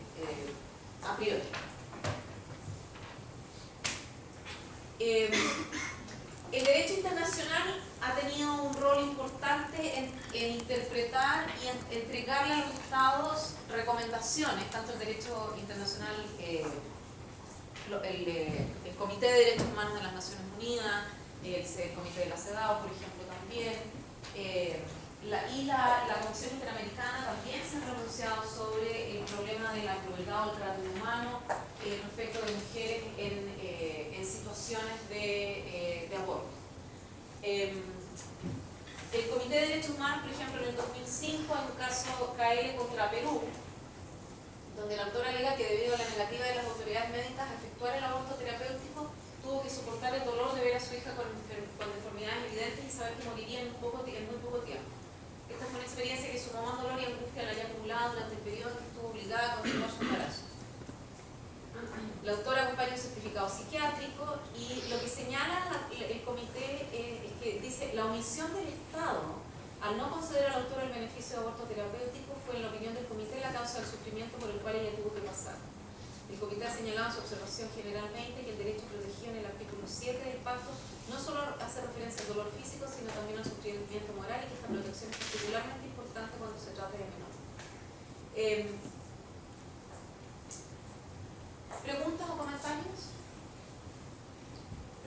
S1: a priori. El derecho internacional ha tenido un rol importante en interpretar y en entregarle a los estados recomendaciones, tanto el derecho internacional, el Comité de Derechos Humanos de las Naciones Unidas, el Comité de la CEDAW, por ejemplo, también, y la Comisión Interamericana también se han pronunciado sobre el problema de la crueldad o el trato inhumano respecto de mujeres en situaciones de aborto. El Comité de Derechos Humanos, por ejemplo, en el 2005, en un caso KL contra Perú, donde el autor alega que debido a la negativa de las autoridades médicas a efectuar el aborto terapéutico, tuvo que soportar el dolor de ver a su hija con deformidades evidentes y saber que moriría en muy poco tiempo. Esta fue una experiencia que sumó más dolor y angustia la haya acumulado durante el periodo en que estuvo obligada a continuar su embarazo. La autora acompaña un certificado psiquiátrico, y lo que señala el comité es que dice: la omisión del Estado al no conceder al autor el beneficio de aborto terapéutico fue, en la opinión del comité, la causa del sufrimiento por el cual ella tuvo que pasar. El comité ha señalado en su observación generalmente que el derecho protegido en el artículo 7 del pacto no solo hace referencia al dolor físico, sino también al sufrimiento moral, y que esta protección es particularmente importante cuando se trata de menores. ¿Preguntas o comentarios?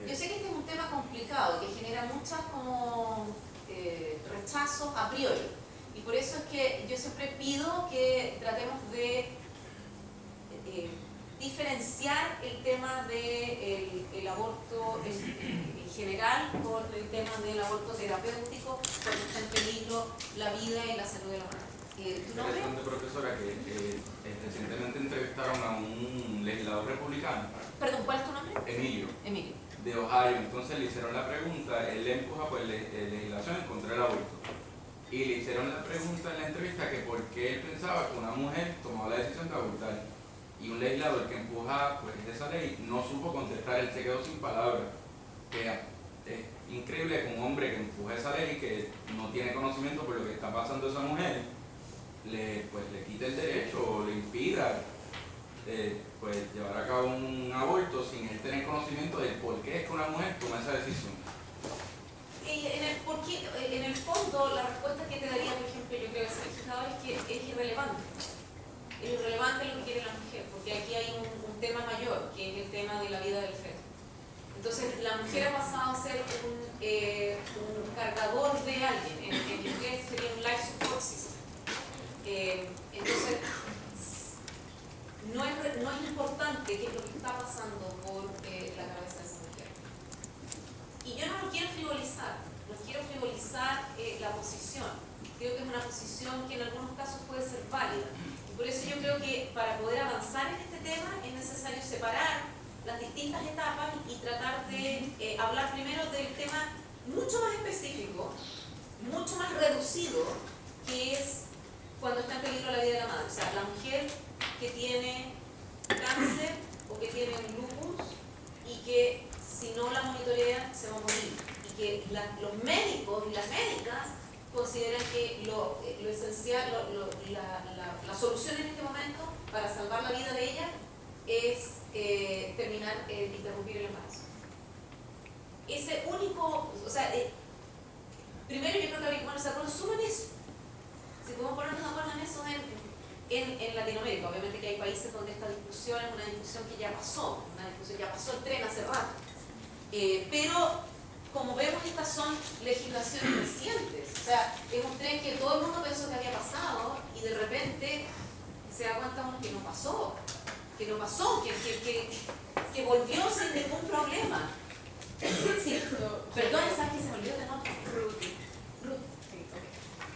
S1: Yo sé que este es un tema complicado, que genera muchas como rechazos a priori, y por eso es que yo siempre pido que tratemos de diferenciar el tema del aborto en general por el tema del aborto terapéutico, cuando está en peligro la vida y la salud de la mujer. ¿Tu nombre?
S10: Interesante, profesora, que recientemente entrevistaron a un legislador republicano.
S1: Perdón, ¿cuál es tu nombre?
S10: Emilio.
S1: Emilio.
S10: De Ohio. Entonces le hicieron la pregunta, él le empuja pues legislación en contra del aborto. Y le hicieron la pregunta en la entrevista que por qué él pensaba que una mujer tomaba la decisión de abortar. Y un legislador que empuja pues esa ley no supo contestar, él se quedó sin palabras. Que es increíble que un hombre que empuja esa ley, que no tiene conocimiento por lo que está pasando a esa mujer, le quite el derecho o le impida pues llevar a cabo un aborto sin él tener conocimiento de por qué es que una mujer toma esa decisión.
S1: En el fondo, la respuesta que te daría, por ejemplo, yo creo que ese legislador es que es irrelevante. Es irrelevante lo que quiere la mujer, porque aquí hay un tema mayor, que es el tema de la vida del feto. Entonces, la mujer ha pasado a ser un cargador de alguien, en inglés sería un life support system. Entonces, no es importante qué es lo que está pasando por la cabeza de esa mujer. Y yo no lo quiero frivolizar, la posición. Creo que es una posición que en algunos casos puede ser válida. Y por eso yo creo que para poder avanzar en este tema es necesario separar las distintas etapas y tratar de hablar primero del tema mucho más específico, mucho más reducido, que es cuando está en peligro la vida de la madre. O sea, la mujer que tiene cáncer o que tiene un lupus y que si no la monitorean se va a morir. Y que los médicos y las médicas consideran que lo esencial, la solución en este momento para salvar la vida de ella es interrumpir el embarazo. Ese único, o sea, primero yo creo que habría que ponerse de acuerdo solo en eso. Si podemos ponernos de acuerdo en eso en Latinoamérica, obviamente que hay países donde esta discusión es una discusión que ya pasó, el tren hace rato. Pero como vemos, estas son legislaciones recientes. O sea, es un tren que todo el mundo pensó que había pasado y de repente se da cuenta uno que no pasó, que volvió sin ningún problema. Sí, perdón, ¿sabes que se me olvidó de nota?
S4: Ruth. Sí,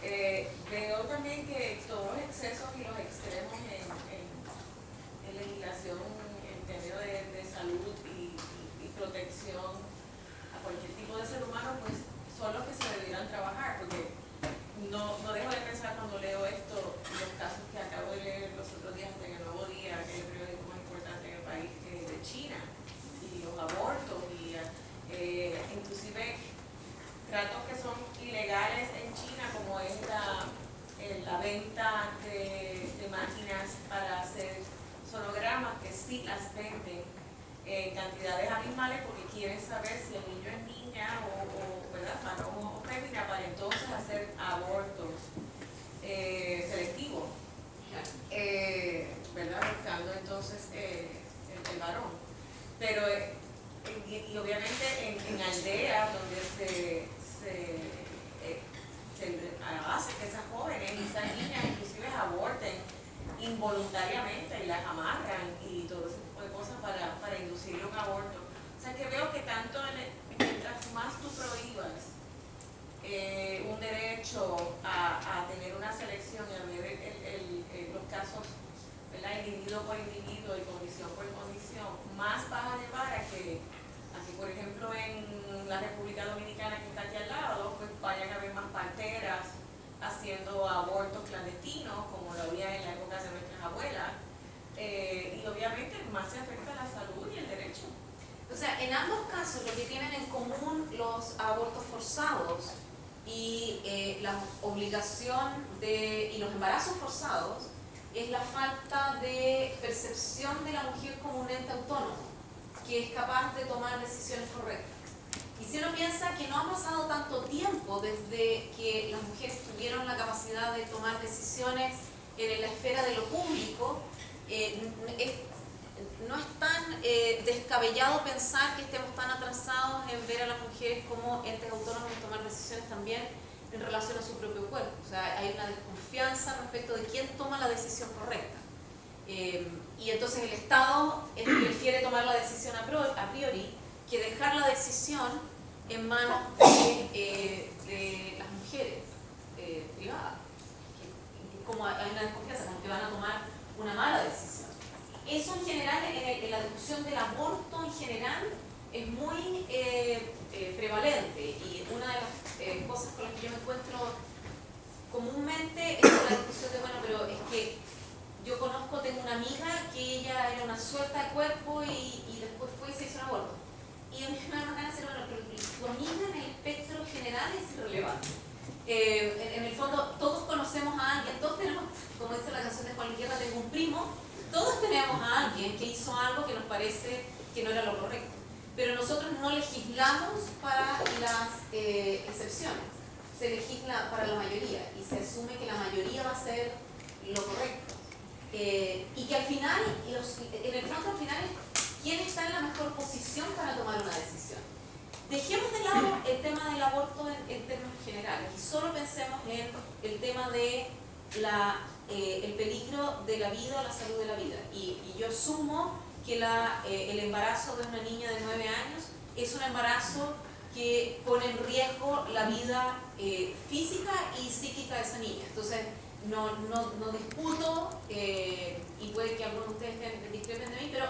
S4: okay. Veo también que todos los excesos y los extremos en legislación en términos de salud y protección a cualquier tipo de ser humano, pues son los que se debieran trabajar, porque no dejo de pensar cuando leo esto, los casos que acabo de leer los otros días en El Nuevo Día, que es el periódico más importante en el país, de China, y los abortos, y inclusive tratos que son ilegales en China, como es la venta de máquinas para hacer sonogramas, que sí las venden cantidades abismales porque quieren saber si el niño es niña o ¿verdad? Varón o fémina, para entonces hacer abortos selectivos, ¿verdad? Buscando entonces el varón. Pero y obviamente en aldeas donde se hace que esas jóvenes y esas niñas inclusive aborten involuntariamente y las amarran y todo ese tipo de cosas para inducir un aborto. O sea que veo que tanto mientras más tú prohíbas un derecho a tener una selección y a ver los casos, ¿verdad? Individuo por individuo y condición por condición, más vas a llevar a que por ejemplo en la República Dominicana, que está aquí al lado, pues vayan a haber más parteras haciendo abortos clandestinos, como lo había en la época de nuestras abuelas, y obviamente más se afecta la salud y el derecho.
S1: O sea, en ambos casos lo que tienen en común los abortos forzados y la obligación y los embarazos forzados es la falta de percepción concepción de la mujer como un ente autónomo, que es capaz de tomar decisiones correctas. Y si uno piensa que no ha pasado tanto tiempo desde que las mujeres tuvieron la capacidad de tomar decisiones en la esfera de lo público, no es tan descabellado pensar que estemos tan atrasados en ver a las mujeres como entes autónomos y tomar decisiones también en relación a su propio cuerpo. O sea, hay una desconfianza respecto de quién toma la decisión correcta. Y entonces el Estado prefiere tomar la decisión a priori que dejar la decisión en manos de las mujeres privadas. Como hay una desconfianza, como que van a tomar una mala decisión. Eso en general, en la discusión del aborto en general, es muy prevalente, y una de las cosas con las que yo me encuentro comúnmente es la discusión de, bueno, pero es que yo tengo una amiga que ella era una suelta de cuerpo y después fue y se hizo un aborto. Y a mí me dan ganas de decir, bueno, pero tu amiga en el espectro general es irrelevante. En el fondo, todos conocemos a alguien, todos tenemos, como dice la canción de Juan Guerra, tengo un primo, todos tenemos a alguien que hizo algo que nos parece que no era lo correcto. Pero nosotros no legislamos para las excepciones, se legisla para la mayoría y se asume que la mayoría va a ser lo correcto. Y que al final, en el fondo al final es quién está en la mejor posición para tomar una decisión. Dejemos de lado el tema del aborto en términos generales y solo pensemos en el tema de el peligro de la vida o la salud de la vida. Y yo asumo que el embarazo de una niña de 9 años es un embarazo que pone en riesgo la vida física y psíquica de esa niña. Entonces, no discuto, y puede que algunos de ustedes discrepen de mí, pero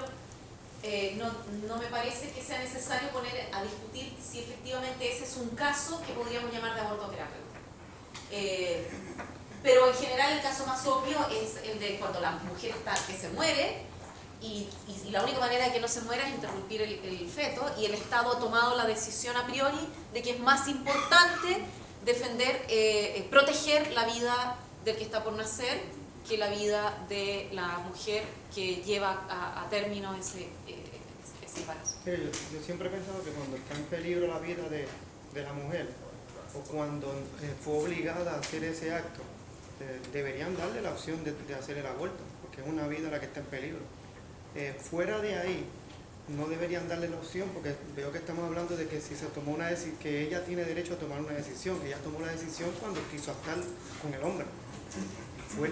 S1: no me parece que sea necesario poner a discutir si efectivamente ese es un caso que podríamos llamar de aborto terapéutico. Pero en general el caso más obvio es el de cuando la mujer está que se muere y la única manera de que no se muera es interrumpir el feto, y el Estado ha tomado la decisión a priori de que es más importante proteger la vida del que está por nacer que la vida de la mujer que lleva a término ese embarazo.
S11: Yo siempre he pensado que cuando está en peligro la vida de la mujer, o cuando fue obligada a hacer ese acto, deberían darle la opción de hacer el aborto, porque es una vida la que está en peligro. Fuera de ahí, no deberían darle la opción, porque veo que estamos hablando de que si se tomó una decisión, que ella tiene derecho a tomar una decisión, que ella tomó la decisión cuando quiso estar con el hombre.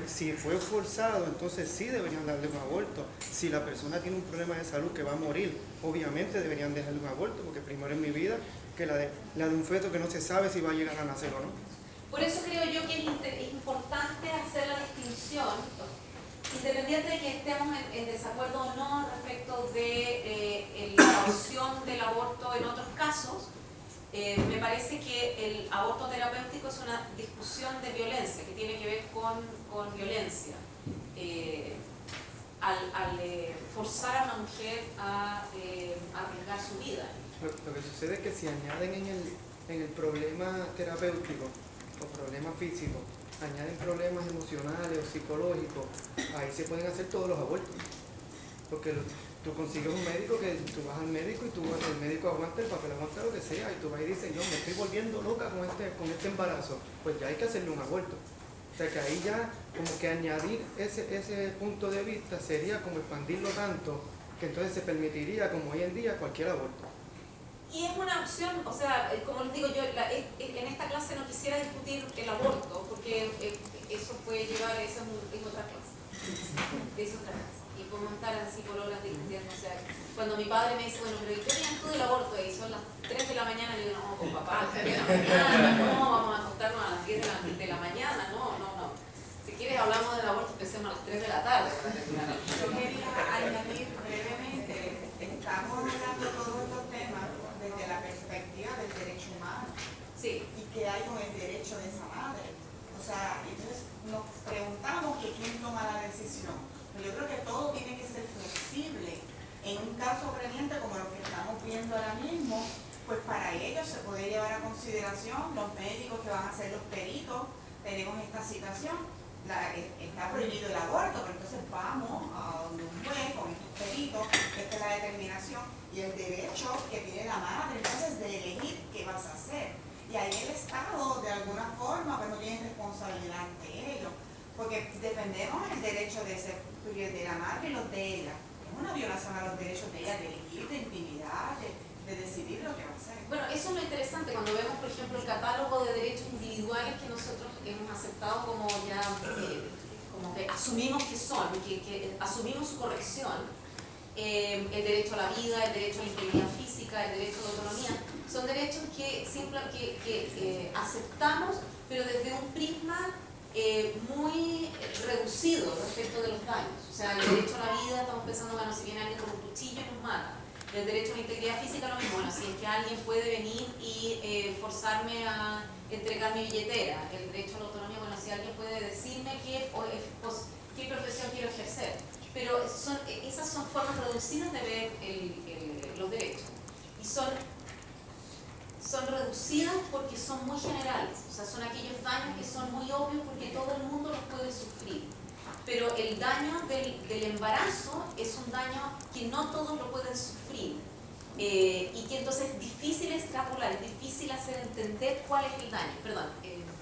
S11: Si fue forzado, entonces sí deberían darle un aborto. Si la persona tiene un problema de salud que va a morir, obviamente deberían dejarle un aborto, porque primero es mi vida que la de un feto que no se sabe si va a llegar a nacer o no.
S1: Por eso creo yo que es importante hacer la distinción, independiente de que estemos en desacuerdo o no respecto de la opción del aborto en otros casos. Me parece que el aborto terapéutico es una discusión de violencia, que tiene que ver con violencia. Al forzar a una mujer a arriesgar su vida.
S11: Lo que sucede es que si añaden en el problema terapéutico o problema físico, añaden problemas emocionales o psicológicos, ahí se pueden hacer todos los abortos. Porque tú consigues un médico que tú vas al médico y el médico aguanta el papel, aguanta lo que sea, y tú vas y dices, yo me estoy volviendo loca con este embarazo, pues ya hay que hacerle un aborto. O sea que ahí ya como que añadir ese punto de vista sería como expandirlo tanto que entonces se permitiría, como hoy en día, cualquier aborto.
S1: Y es una opción, o sea, como les digo yo, en esta clase no quisiera discutir el aborto, porque eso puede llevar, eso es otra clase. Es otra clase. Y podemos estar así por horas discutiendo. O sea, cuando mi padre me dice, bueno, pero ¿y qué opinas tú del aborto? Y son las 3 de la mañana, le digo, no, pues papá, 3 de la mañana, no, vamos a acostarnos a las 10 de la mañana, no. Si quieres hablamos del aborto, empecemos a las 3 de la tarde.
S4: Yo quería añadir brevemente, estamos hablando de todos estos temas desde la perspectiva del derecho humano.
S1: Sí.
S4: Y que hay con el derecho de esa madre. O sea, entonces nos preguntamos que quién toma la decisión. Pero yo creo que todo tiene que ser flexible. En un caso previente como lo que estamos viendo ahora mismo, pues para ellos se puede llevar a consideración los médicos que van a ser los peritos. Tenemos esta situación, está prohibido el aborto, pero entonces vamos a donde un juez
S12: y el derecho que tiene la madre entonces de elegir qué vas a hacer. Y ahí el Estado, de alguna forma, pues no tiene responsabilidad ante ello, porque defendemos el derecho de la madre y los de ella. Es una violación a los derechos de ella de elegir, de intimidad, de decidir lo que va a hacer.
S1: Bueno, eso es lo interesante cuando vemos, por ejemplo, el catálogo de derechos individuales que nosotros hemos aceptado como ya, como que asumimos que son, que asumimos su corrección. El derecho a la vida, el derecho a la integridad física, el derecho a la autonomía, son derechos que aceptamos, pero desde un prisma muy reducido respecto de los daños. O sea, el derecho a la vida, estamos pensando, bueno, si viene alguien con un cuchillo y nos mata. El derecho a la integridad física, lo mismo. Bueno, si es que alguien puede venir y forzarme a entregar mi billetera. El derecho a la autonomía, bueno, si alguien puede decirme qué profesión quiero ejercer. Pero esas son formas reducidas de ver los derechos. Y son reducidas porque son muy generales. O sea, son aquellos daños que son muy obvios porque todo el mundo los puede sufrir. Pero el daño del embarazo es un daño que no todos lo pueden sufrir. Y que entonces es difícil extrapolar, es difícil hacer entender cuál es el daño. Perdón,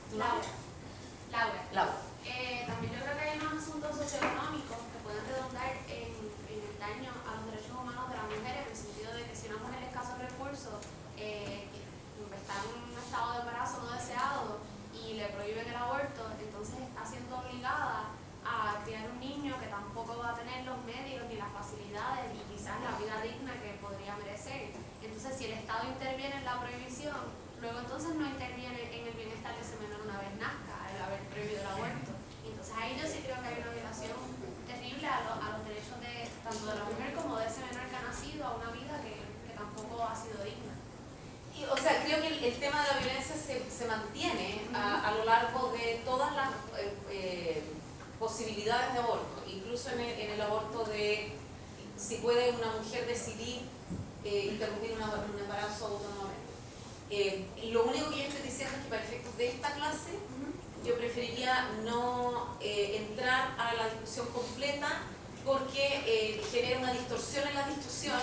S1: ¿tú Laura.
S13: También yo creo que hay unos asuntos socioeconómicos que pueden redundar en el daño a los derechos humanos de las mujeres, en el sentido de que si una mujer es escasos recursos, que está en un estado de embarazo no deseado y le prohíben el aborto, entonces está siendo obligada a criar un niño que tampoco va a tener los medios ni las facilidades ni quizás la vida digna que podría merecer. Entonces, si el Estado interviene en la prohibición, luego entonces no interviene en el bienestar de ese menor una vez nazca, al haber prohibido el aborto. Entonces ahí yo sí creo que hay una violación terrible a los derechos tanto de la mujer como de ese menor que ha nacido a una vida que tampoco ha sido digna.
S1: O sea, creo que el tema de la violencia se mantiene a lo largo de todas las posibilidades de aborto, incluso en el aborto de si puede una mujer decidir interrumpir un embarazo autónomamente. Lo único que yo estoy diciendo es que para efectos de esta clase yo preferiría no entrar a la discusión completa porque genera una distorsión en la discusión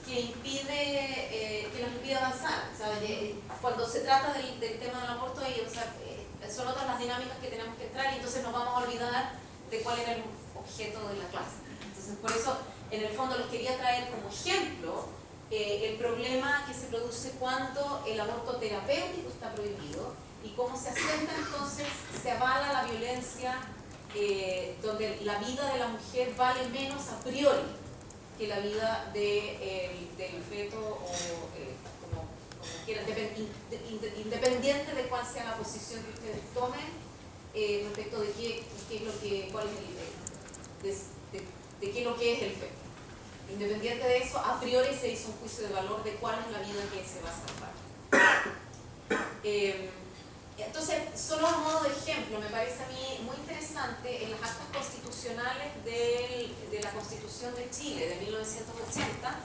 S1: que nos impide avanzar. O sea, cuando se trata del tema del aborto, son otras las dinámicas que tenemos que entrar y entonces nos vamos a olvidar de cuál era el objeto de la clase. Entonces, por eso, en el fondo, les quería traer como ejemplo el problema que se produce cuando el aborto terapéutico está prohibido y cómo se acepta entonces, se avala la violencia donde la vida de la mujer vale menos a priori que la vida del feto o como quieran, independiente de cuál sea la posición que ustedes tomen respecto de qué es lo que, cuál es de qué es lo que es el feto. Independiente de eso, a priori se hizo un juicio de valor de cuál es la vida que se va a salvar. Entonces, solo a modo de ejemplo, me parece a mí muy interesante en las actas constitucionales de la Constitución de Chile de 1980,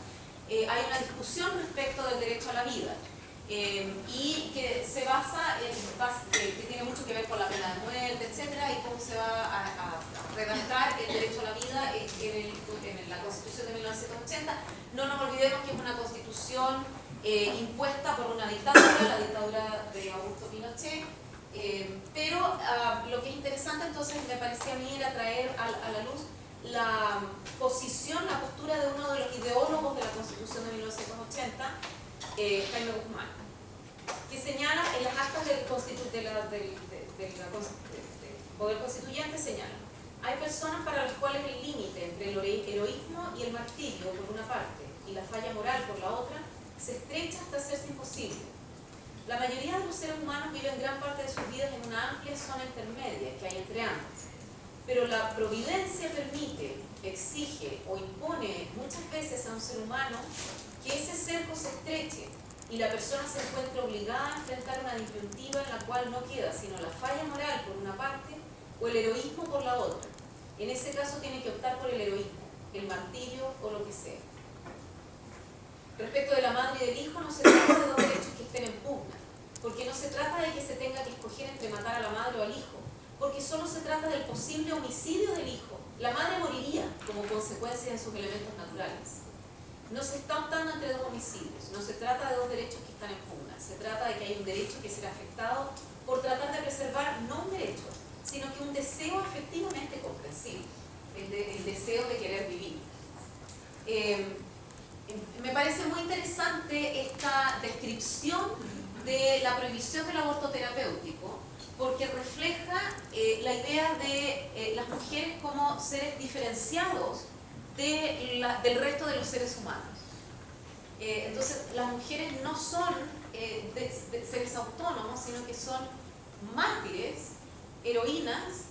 S1: hay una discusión respecto del derecho a la vida. Y que se basa que tiene mucho que ver con la pena de muerte, etcétera, y cómo se va a redactar el derecho a la vida en la Constitución de 1980. No nos olvidemos que es una constitución impuesta por una dictadura, la dictadura de Augusto Pinochet, pero lo que es interesante entonces me parecía a mí era traer a la luz la posición, la postura de uno de los ideólogos de la Constitución de 1980, Jaime Guzmán, que señala en las actas del Poder Constituyente, señala: hay personas para las cuales el límite entre el heroísmo y el martirio por una parte y la falla moral por la otra se estrecha hasta hacerse imposible. La mayoría de los seres humanos viven gran parte de sus vidas en una amplia zona intermedia que hay entre ambas, pero la providencia permite, exige o impone muchas veces a un ser humano que ese cerco se estreche y la persona se encuentra obligada a enfrentar una disyuntiva en la cual no queda sino la falla moral por una parte o el heroísmo por la otra. En ese caso tiene que optar por el heroísmo, el martirio o lo que sea. Respecto de la madre y del hijo, no se trata de dos derechos que estén en pugna, porque no se trata de que se tenga que escoger entre matar a la madre o al hijo, porque solo se trata del posible homicidio del hijo. La madre moriría como consecuencia de sus elementos naturales. no se está optando entre dos homicidios, no se trata de dos derechos que están en pugna, se trata de que hay un derecho que será afectado por tratar de preservar no un derecho, sino que un deseo efectivamente comprensible, el deseo de querer vivir. Me parece muy interesante esta descripción de la prohibición del aborto terapéutico, porque refleja la idea de las mujeres como seres diferenciados del resto de los seres humanos. Entonces, las mujeres no son de seres autónomos, sino que son mártires, heroínas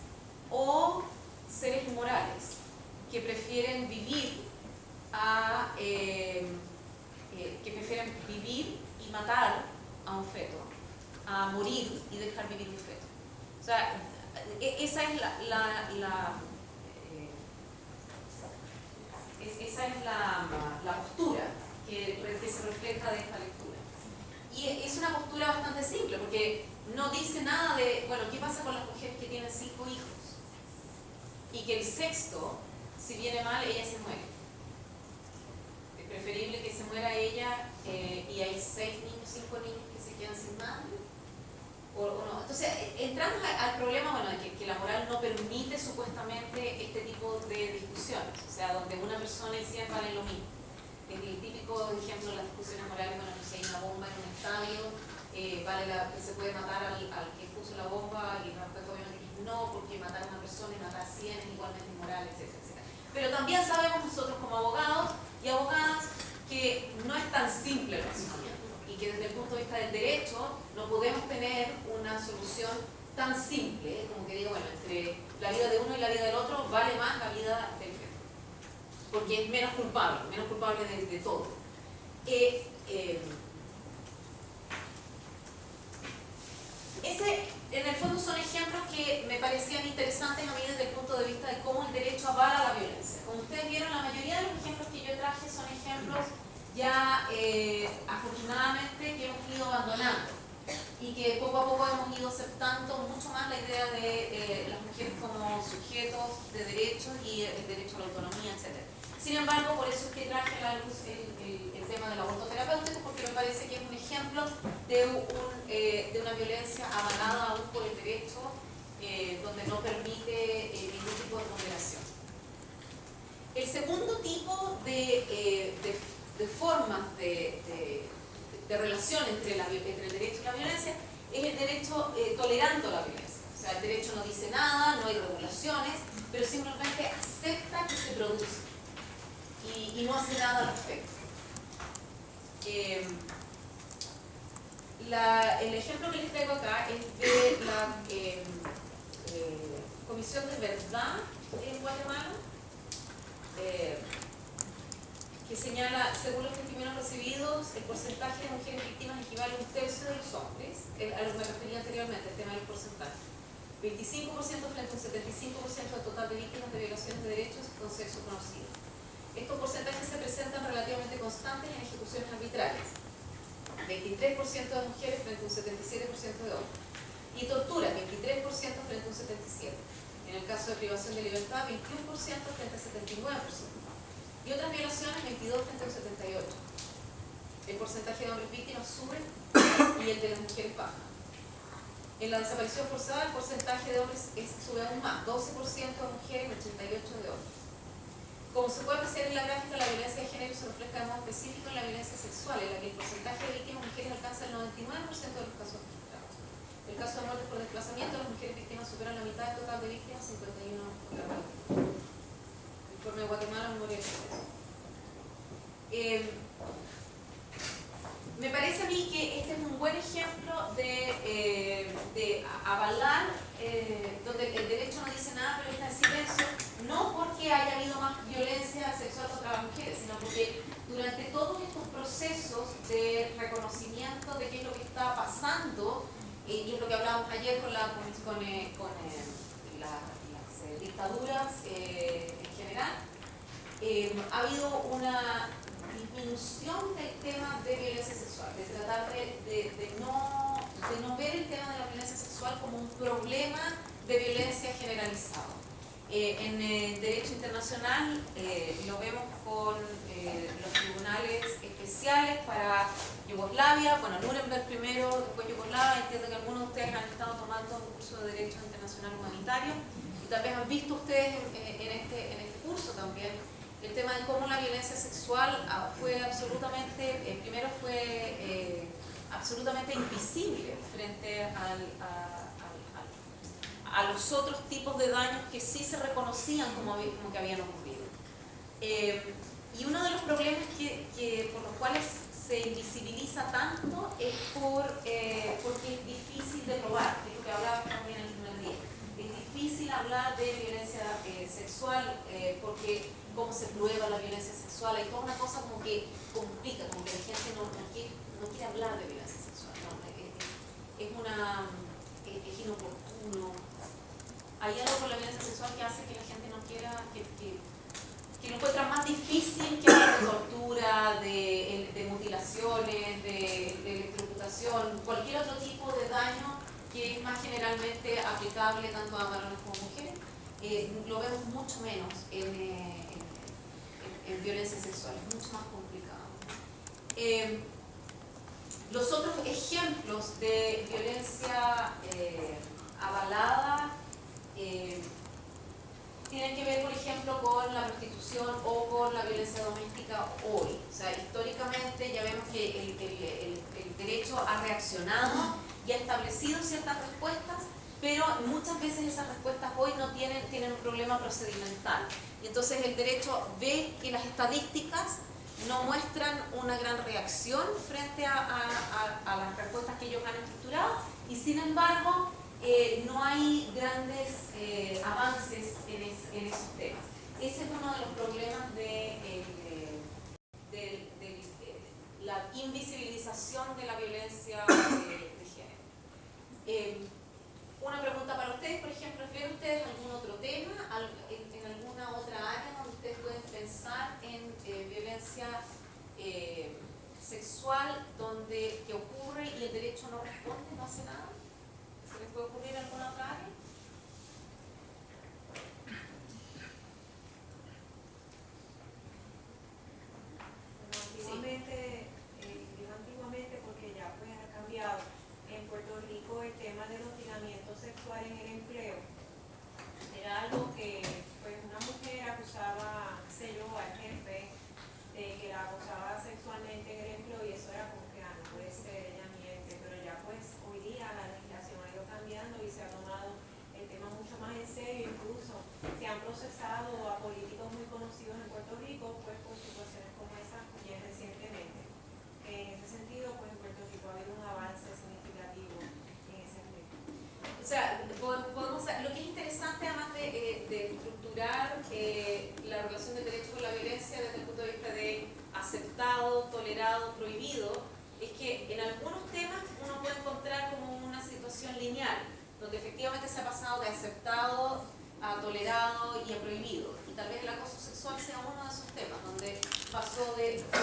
S1: o seres inmorales que prefieren vivir y matar a un feto, a morir y dejar vivir un feto. O sea, esa es la postura que se refleja de esta lectura. Y es una postura bastante simple, porque no dice nada de, bueno, ¿qué pasa con las mujeres que tienen 5 hijos? Y que el sexto, si viene mal, ella se muere. Es preferible que se muera ella y hay 6 niños, 5 niños que se quedan sin madre. O no. Entonces, entramos al problema, bueno, de que la moral no permite supuestamente este tipo de discusiones, o sea, donde una persona y 100 valen lo mismo. El típico ejemplo de las discusiones morales, bueno, si hay una bomba en un estadio, se puede matar al que puso la bomba, y el respeto obviamente que no, porque matar a una persona y matar a 100 es igualmente inmoral, etc. Pero también sabemos nosotros como abogados y abogadas que no es tan simple el razonamiento, y que desde el punto de vista del derecho no podemos tener una solución tan simple, como que digo, bueno, entre la vida de uno y la vida del otro vale más la vida del feto, porque es menos culpable de todo. En el fondo son ejemplos que me parecían interesantes a mí desde el punto de vista de cómo el derecho avala la violencia. Como ustedes vieron, la mayoría de los ejemplos que yo traje son ejemplos ya afortunadamente que hemos ido abandonando y que poco a poco hemos ido aceptando mucho más la idea de las mujeres como sujetos de derechos y el derecho a la autonomía, etc. Sin embargo, por eso es que traje a la luz el tema del aborto terapéutico, porque me parece que es un ejemplo de una violencia avalada aún por el derecho, donde no permite ningún tipo de ponderación. El segundo tipo de formas de relación entre el derecho y la violencia es el derecho tolerando la violencia. O sea, el derecho no dice nada, no hay regulaciones, pero simplemente acepta que se produce y no hace nada al respecto. El ejemplo que les traigo acá es de la Comisión de Verdad en Guatemala, que señala, según los testimonios recibidos, el porcentaje de mujeres víctimas equivale a 1/3 de los hombres, a lo que me refería anteriormente, el tema del porcentaje. 25% frente a un 75% del total de víctimas de violaciones de derechos con sexo conocido. Estos porcentajes se presentan relativamente constantes en ejecuciones arbitrarias. 23% de mujeres frente a un 77% de hombres. Y tortura, 23% frente a un 77%. En el caso de privación de libertad, 21% frente a 79%. Y otras violaciones, 22 frente a un 78%. El porcentaje de hombres víctimas sube y el de las mujeres baja. En la desaparición forzada, el porcentaje de hombres sube aún más, 12% de mujeres y 88% de hombres. Como se puede apreciar en la gráfica, la violencia de género se refleja de modo específico en la violencia sexual, en la que el porcentaje de víctimas mujeres alcanza el 99% de los casos registrados. En el caso de muertes por desplazamiento, las mujeres víctimas superan la mitad del total de víctimas, 51 contra 40. Informe de Guatemala, memoria de me parece a mí que este es un buen ejemplo de avalar, donde el derecho no dice nada, pero está en silencio, no porque haya habido más violencia sexual contra las mujeres, sino porque durante todos estos procesos de reconocimiento de qué es lo que está pasando, y es lo que hablábamos ayer con las dictaduras en general, ha habido una disminución del tema de violencia sexual, de tratar de no ver el tema de la violencia sexual como un problema de violencia generalizado. En el derecho internacional lo vemos con los tribunales Yugoslavia, bueno, Nuremberg primero, después Yugoslavia. Entiendo que algunos de ustedes han estado tomando un curso de Derecho Internacional Humanitario y tal vez han visto ustedes en este curso también el tema de cómo la violencia sexual fue absolutamente, primero fue absolutamente invisible frente a los otros tipos de daños que sí se reconocían como que habían ocurrido. Y uno de los problemas por los cuales se invisibiliza tanto es porque es difícil de probar, que es lo que hablaba también el primer día. Es difícil hablar de violencia sexual porque cómo se prueba la violencia sexual, hay toda una cosa como que complica, como que la gente no quiere hablar de violencia sexual, ¿no? Es inoportuno. Hay algo con la violencia sexual que hace que la gente no quiera, que lo encuentra más difícil que hablar de tortura, de mutilaciones, de electrocutación, cualquier otro tipo de daño que es más generalmente aplicable tanto a varones como mujeres. Lo vemos mucho menos en violencia sexual, es mucho más complicado. Los otros ejemplos de violencia avalada tienen que ver, por ejemplo, con la prostitución o con la violencia doméstica hoy. O sea, históricamente ya vemos que el derecho ha reaccionado y ha establecido ciertas respuestas, pero muchas veces esas respuestas hoy no tienen un problema procedimental. Y entonces el derecho ve que las estadísticas no muestran una gran reacción frente a las respuestas que ellos han estructurado y sin embargo no hay grandes avances en esos temas. Ese es uno de los problemas de la invisibilización de la violencia de género. Una pregunta para ustedes, por ejemplo, ¿ven ustedes algún otro tema, en alguna otra área donde ustedes pueden pensar en violencia sexual que ocurre y el derecho no responde, no hace nada? ¿Se les puede ocurrir en alguna otra área?
S14: Antiguamente, porque ya pues ha cambiado, en Puerto Rico el tema del hostigamiento sexual en el empleo era algo que pues una mujer acusaba, al jefe de que la acosaba sexualmente en el empleo y eso era como que no puede ser, ella miente, pero ya pues hoy día la legislación ha ido cambiando y se ha tomado el tema mucho más en serio, incluso se han procesado a políticos muy conocidos en Puerto Rico pues por situaciones como esa bien recientemente. En ese sentido, pues en Puerto Rico ha habido un avance significativo en ese aspecto.
S1: O sea, lo que es interesante además de estructurar la relación del derecho con la violencia desde el punto de vista de aceptado, tolerado, prohibido, es que en algunos temas uno puede encontrar como una situación lineal, donde efectivamente se ha pasado de aceptado a tolerado y a prohibido. Y tal vez el acoso sexual sea uno de esos temas, donde pasó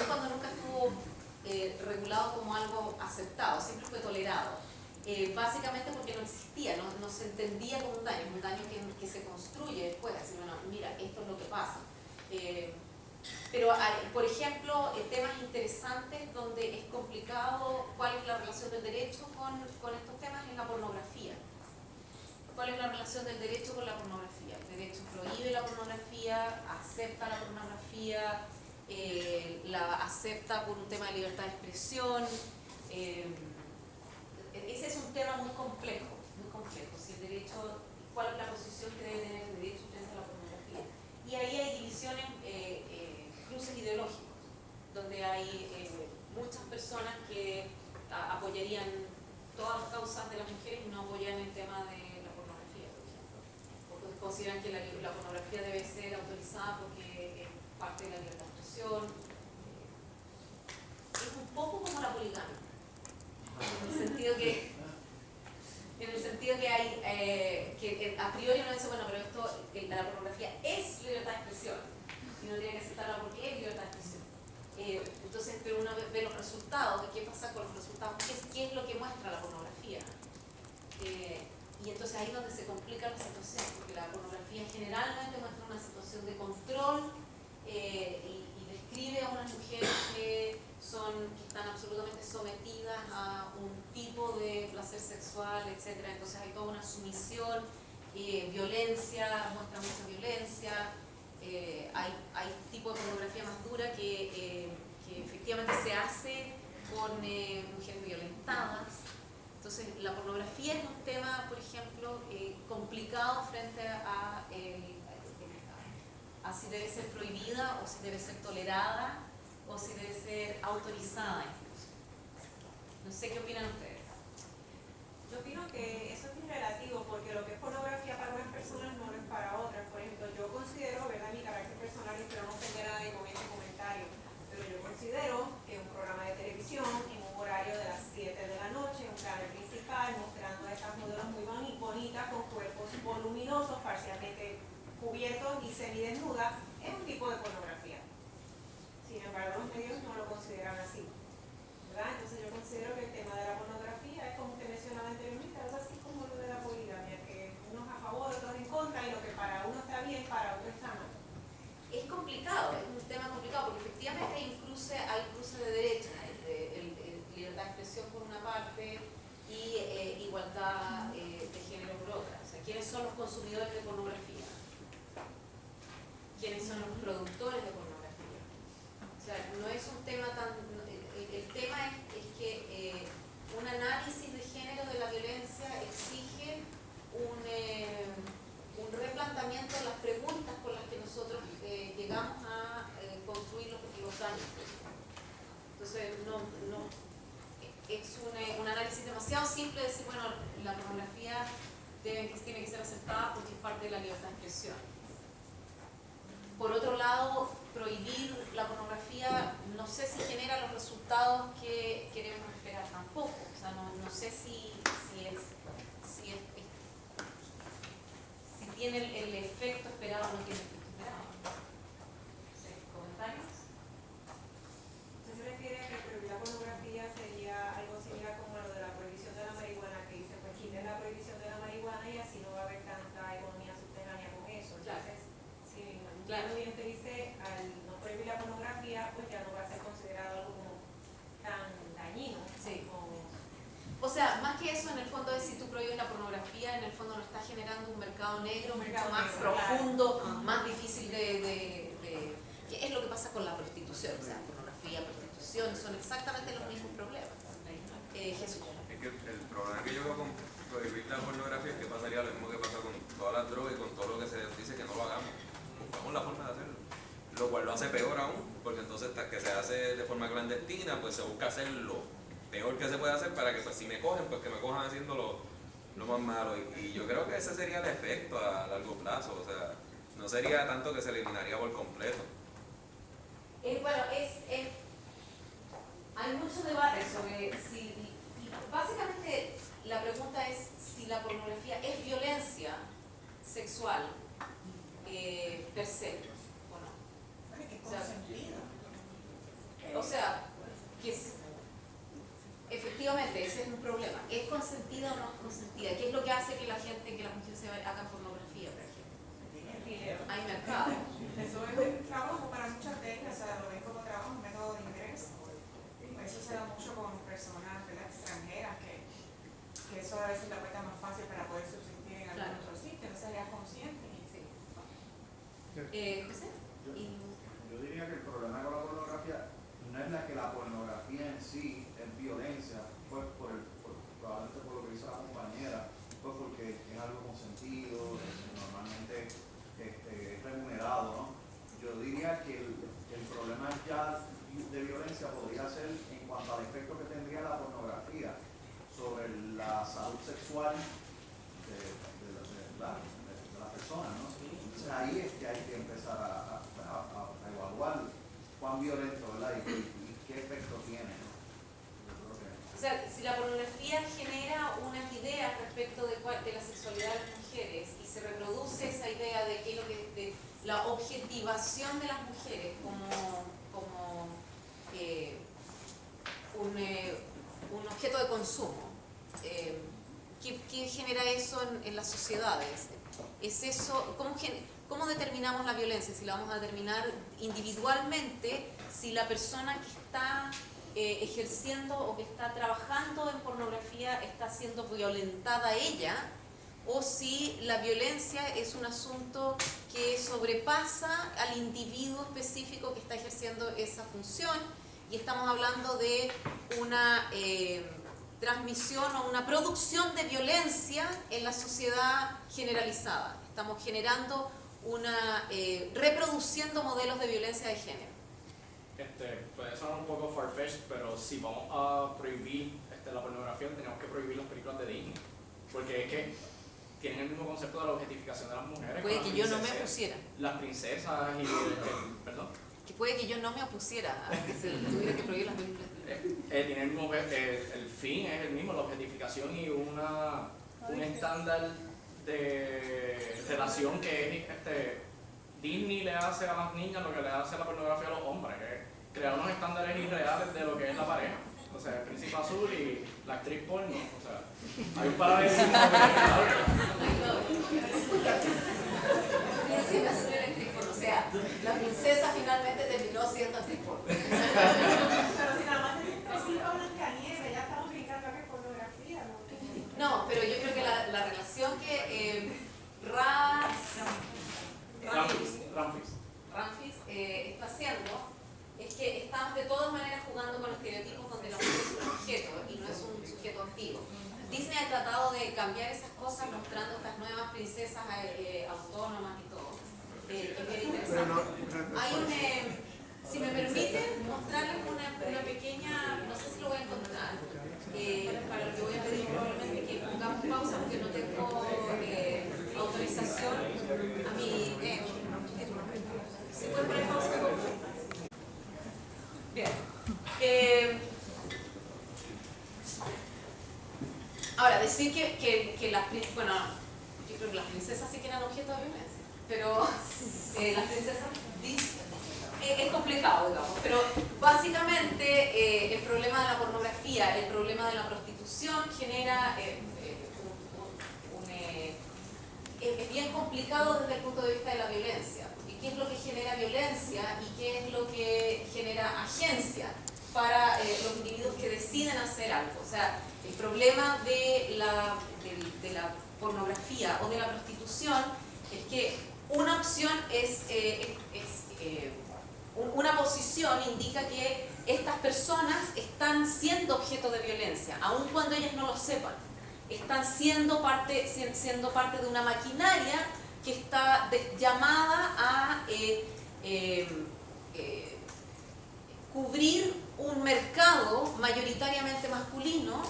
S1: cuando nunca estuvo regulado como algo aceptado, siempre fue tolerado. Básicamente porque no existía, no se entendía como un daño que se construye después, así, bueno, mira, esto es lo que pasa. Pero hay, por ejemplo, temas interesantes donde es complicado cuál es la relación del derecho con estos temas es la pornografía. ¿Cuál es la relación del derecho con la pornografía? El derecho prohíbe la pornografía, acepta la pornografía, la acepta por un tema de libertad de expresión. Ese es un tema muy complejo. Si el derecho, ¿cuál es la posición que debe tener el derecho frente a la pornografía? Y ahí hay divisiones, cruces ideológicos, donde hay muchas personas que apoyarían todas las causas de las mujeres y no apoyan el tema de la pornografía, por ejemplo. Porque consideran que la pornografía debe ser autorizada porque es parte de la libertad de expresión. Es un poco como la poligamia. En el sentido que hay, que a priori uno dice, bueno, pero la pornografía es libertad de expresión y uno tiene que aceptarla porque es libertad de expresión. Entonces, pero uno ve los resultados, qué pasa con los resultados, qué es lo que muestra la pornografía. Y entonces ahí es donde se complica la situación, porque la pornografía generalmente muestra una situación de control y describe a unas mujeres que están absolutamente sometidas placer sexual, etc. Entonces hay toda una sumisión, violencia, muestra mucha violencia, hay tipo de pornografía más dura que efectivamente se hace con mujeres violentadas. Entonces la pornografía es un tema, por ejemplo, complicado frente a si debe ser prohibida o si debe ser tolerada o si debe ser autorizada incluso. No sé qué opinan ustedes.
S14: Yo opino que eso es muy relativo, porque lo que es pornografía para unas personas no lo es para otras. Por ejemplo, yo considero, ¿verdad?, mi carácter personal, y espero no ofender a nadie con este comentario, pero yo considero que un programa de televisión en un horario de las 7 de la noche, un canal principal, mostrando a estas modelos muy bonitas con cuerpos voluminosos, parcialmente cubiertos y semidesnudas, es un tipo de pornografía. Sin embargo, los medios no lo consideran así, ¿verdad? Entonces yo considero que el tema de la pornografía es, como usted mencionaba anteriormente, algo así como lo de la poligamia, que unos a favor, otros en contra, y lo que para uno está bien, para otro está mal.
S1: Es complicado, es un tema complicado, porque efectivamente hay cruce de derechas, libertad de expresión por una parte y igualdad de género por otra. O sea, ¿quiénes son los consumidores de pornografía? ¿Quiénes son los productores de pornografía? O sea, no es un tema tan... El tema es que un análisis de género de la violencia exige un replanteamiento de las preguntas con las que nosotros llegamos a construir los objetivos tánicos. Entonces, es un análisis demasiado simple de decir, bueno, la pornografía tiene que ser aceptada porque es parte de la libertad de expresión. Por otro lado, prohibir la pornografía no sé si genera los resultados que queremos esperar tampoco. O sea, no sé si tiene el efecto esperado o no tiene el efecto esperado. ¿Comentarios?
S14: ¿Usted se refiere a que prohibir la pornografía sería algo similar como lo de la prohibición de la marihuana, que dice, pues quiten la prohibición de la marihuana y así no va a haber tanta economía subterránea con eso? Entonces, si claro, bien te dice, al no prohibir la pornografía, pues ya no va a ser considerado algo como tan dañino.
S1: Sí. O sea, más que eso, en el fondo es si tú prohíbes la pornografía, en el fondo no estás generando un mercado negro mucho más profundo, más difícil de ¿qué es lo que pasa con la prostitución? O sea, pornografía, prostitución, son exactamente los mismos problemas. Jesús.
S7: Es que el problema que yo veo con prohibir la pornografía es que pasaría lo mismo que pasa con todas las drogas y con todo lo que se dice que no lo hagamos. Buscamos la forma de hacerlo. Lo cual lo hace peor aún, porque entonces que se hace de forma clandestina, pues se busca hacerlo peor que se puede hacer para que, pues, si me cogen, pues que me cojan haciendo lo más malo. Y yo creo que ese sería el efecto a largo plazo. O sea, no sería tanto que se eliminaría por completo.
S1: Bueno, hay mucho debate sobre si... Básicamente, la pregunta es si la pornografía es violencia sexual per se o no. O sea, que efectivamente ese es un problema. ¿Es consentida o no es consentida? ¿Qué es lo que hace que las mujeres hagan pornografía, por ejemplo? Hay mercado.
S12: Eso es un trabajo para muchas técnicas, o sea, lo ven como trabajo, un método de ingreso. Eso se da mucho con personas extranjeras, que eso a veces es la puerta más fácil para poder subsistir en algún otro sitio, no serías consciente.
S1: Sí. José.
S5: Yo diría que el problema con la pornografía no es que la pornografía en sí es violencia, pues probablemente por lo que hizo la compañera, pues porque es algo consentido, normalmente es remunerado, ¿no? Yo diría que el problema ya de violencia podría ser en cuanto al efecto que tendría la pornografía sobre la salud sexual de la persona, ¿no? Entonces ahí es que hay que empezar a evaluar cuán violento, ¿verdad? Y qué efecto tiene, ¿no?
S1: O sea, si la pornografía genera unas ideas respecto de la sexualidad de las mujeres y se reproduce esa idea de que de la objetivación de las mujeres como un objeto de consumo, ¿qué genera eso en las sociedades? ¿Es eso? ¿Cómo determinamos la violencia? Si la vamos a determinar individualmente, si la persona que está ejerciendo o que está trabajando en pornografía está siendo violentada ella, o si la violencia es un asunto que sobrepasa al individuo específico que está ejerciendo esa función, y estamos hablando de una transmisión o una producción de violencia en la sociedad generalizada. Estamos generando reproduciendo modelos de violencia de género.
S9: Puede sonar un poco far-fetched, pero si vamos a prohibir la pornografía, tenemos que prohibir las películas de Disney, porque es que tienen el mismo concepto de la objetificación de las mujeres.
S1: Puede que yo no me opusiera.
S9: Las princesas y perdón.
S1: Que puede que yo no me opusiera a que se tuviera que prohibir las películas.
S9: Tiene el mismo, el fin es el mismo, la objetificación y un estándar de relación que es Disney le hace a las niñas lo que le hace a la pornografía a los hombres, que es crear unos estándares irreales de lo que es la pareja. O sea, el príncipe azul y la actriz porno. O sea, hay un paralelismo.
S1: Príncipe azul y la actriz porno. O sea, la princesa finalmente terminó siendo actriz porno.
S14: Pero si nada más te explica Blancanieves, ya estamos brincando a que es pornografía, ¿no?
S1: No, pero yo creo que la relación que Ramfis está haciendo es que estamos de todas maneras jugando con estereotipos donde la mujer es un objeto y no es un sujeto activo. Disney ha tratado de cambiar esas cosas mostrando estas nuevas princesas autónomas y todo. Es bien interesante. Hay si me permiten mostrarles una pequeña, no sé si lo voy a encontrar, para lo que voy a pedir probablemente que pongamos pausa porque no tengo autorización a mi... ¿Se puede poner pausa? Bien. Ahora, decir que las princesas, bueno, yo creo que las princesas sí que eran objeto de violencia, pero las princesas es complicado, digamos, pero básicamente el problema de la pornografía, el problema de la prostitución genera es bien complicado desde el punto de vista de la violencia. ¿Qué es lo que genera violencia y qué es lo que genera agencia para los individuos que deciden hacer algo? O sea, el problema de la pornografía o de la prostitución es que una opción una posición indica que estas personas están siendo objeto de violencia, aun cuando ellas no lo sepan. Están siendo parte de una maquinaria que está llamada a cubrir un mercado mayoritariamente masculino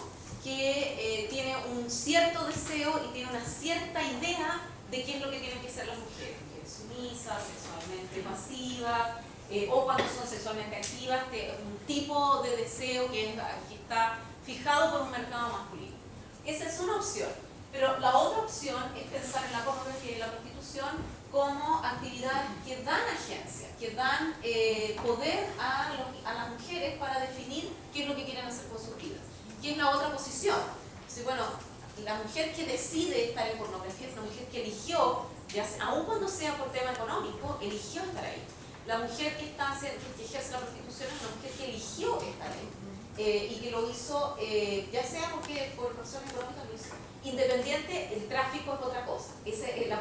S1: que tiene un cierto deseo y tiene una cierta idea de qué es lo que tienen que ser las mujeres, que es sumisa, sexualmente pasiva, o cuando son sexualmente activas, un tipo de deseo que está fijado por un mercado masculino. Esa es una opción. Pero la otra opción es pensar en la pornografía y la prostitución como actividades que dan agencia, que dan poder a las mujeres para definir qué es lo que quieren hacer con sus vidas. ¿Qué es la otra posición? Entonces, bueno, la mujer que decide estar en pornografía es una mujer que eligió, aun cuando sea por tema económico, eligió estar ahí. La mujer que ejerce la prostitución es una mujer que eligió estar ahí y que lo hizo, ya sea porque por razones económicas lo hizo. Independiente, el tráfico es otra cosa. Esta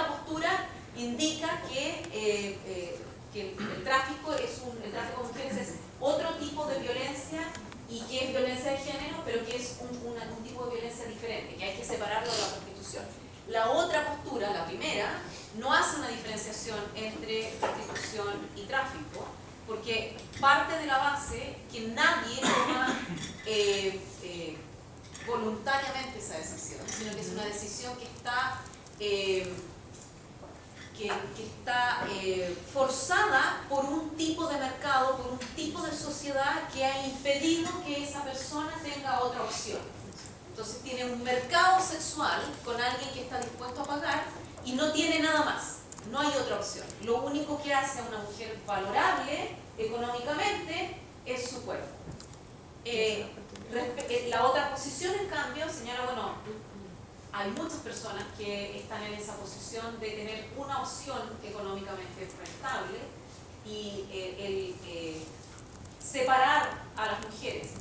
S1: postura indica que el tráfico de mujeres es otro tipo de violencia y que es violencia de género, pero que es un tipo de violencia diferente, que hay que separarlo de la prostitución. La otra postura, la primera, no hace una diferenciación entre prostitución y tráfico, porque parte de la base que nadie toma voluntariamente esa decisión, sino que es una decisión que está forzada por un tipo de mercado, por un tipo de sociedad que ha impedido que esa persona tenga otra opción. Entonces tiene un mercado sexual con alguien que está dispuesto a pagar y no tiene nada más, no hay otra opción. Lo único que hace a una mujer valorable económicamente es su cuerpo. La otra posición, en cambio, señala, bueno, hay muchas personas que están en esa posición de tener una opción económicamente rentable y el separar a las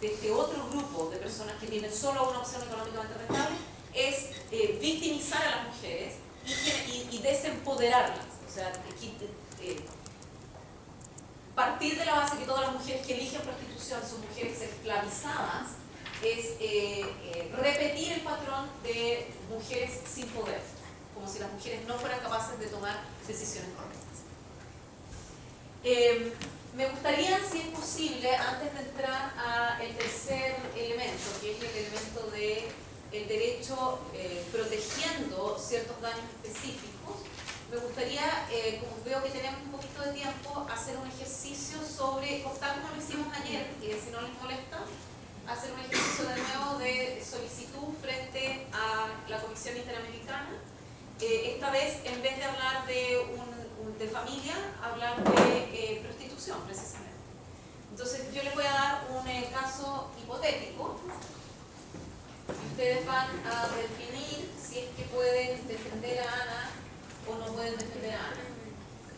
S1: de este otro grupo de personas que tienen solo una opción económicamente rentable es victimizar a las mujeres y desempoderarlas. O sea, partir de la base que todas las mujeres que eligen prostitución son mujeres esclavizadas es repetir el patrón de mujeres sin poder, como si las mujeres no fueran capaces de tomar decisiones correctas. Me gustaría, si es posible, antes de entrar al tercer elemento, que es el elemento del derecho protegiendo ciertos daños específicos, me gustaría, como veo que tenemos un poquito de tiempo, hacer un ejercicio sobre, tal como lo hicimos ayer, y si no les molesta, hacer un ejercicio de nuevo de solicitud frente a la Comisión Interamericana. Esta vez, en vez de hablar de familia, hablar de prostitución, precisamente. Entonces, yo les voy a dar un caso hipotético. Ustedes van a definir si es que pueden defender a Ana o no pueden defender a Ana.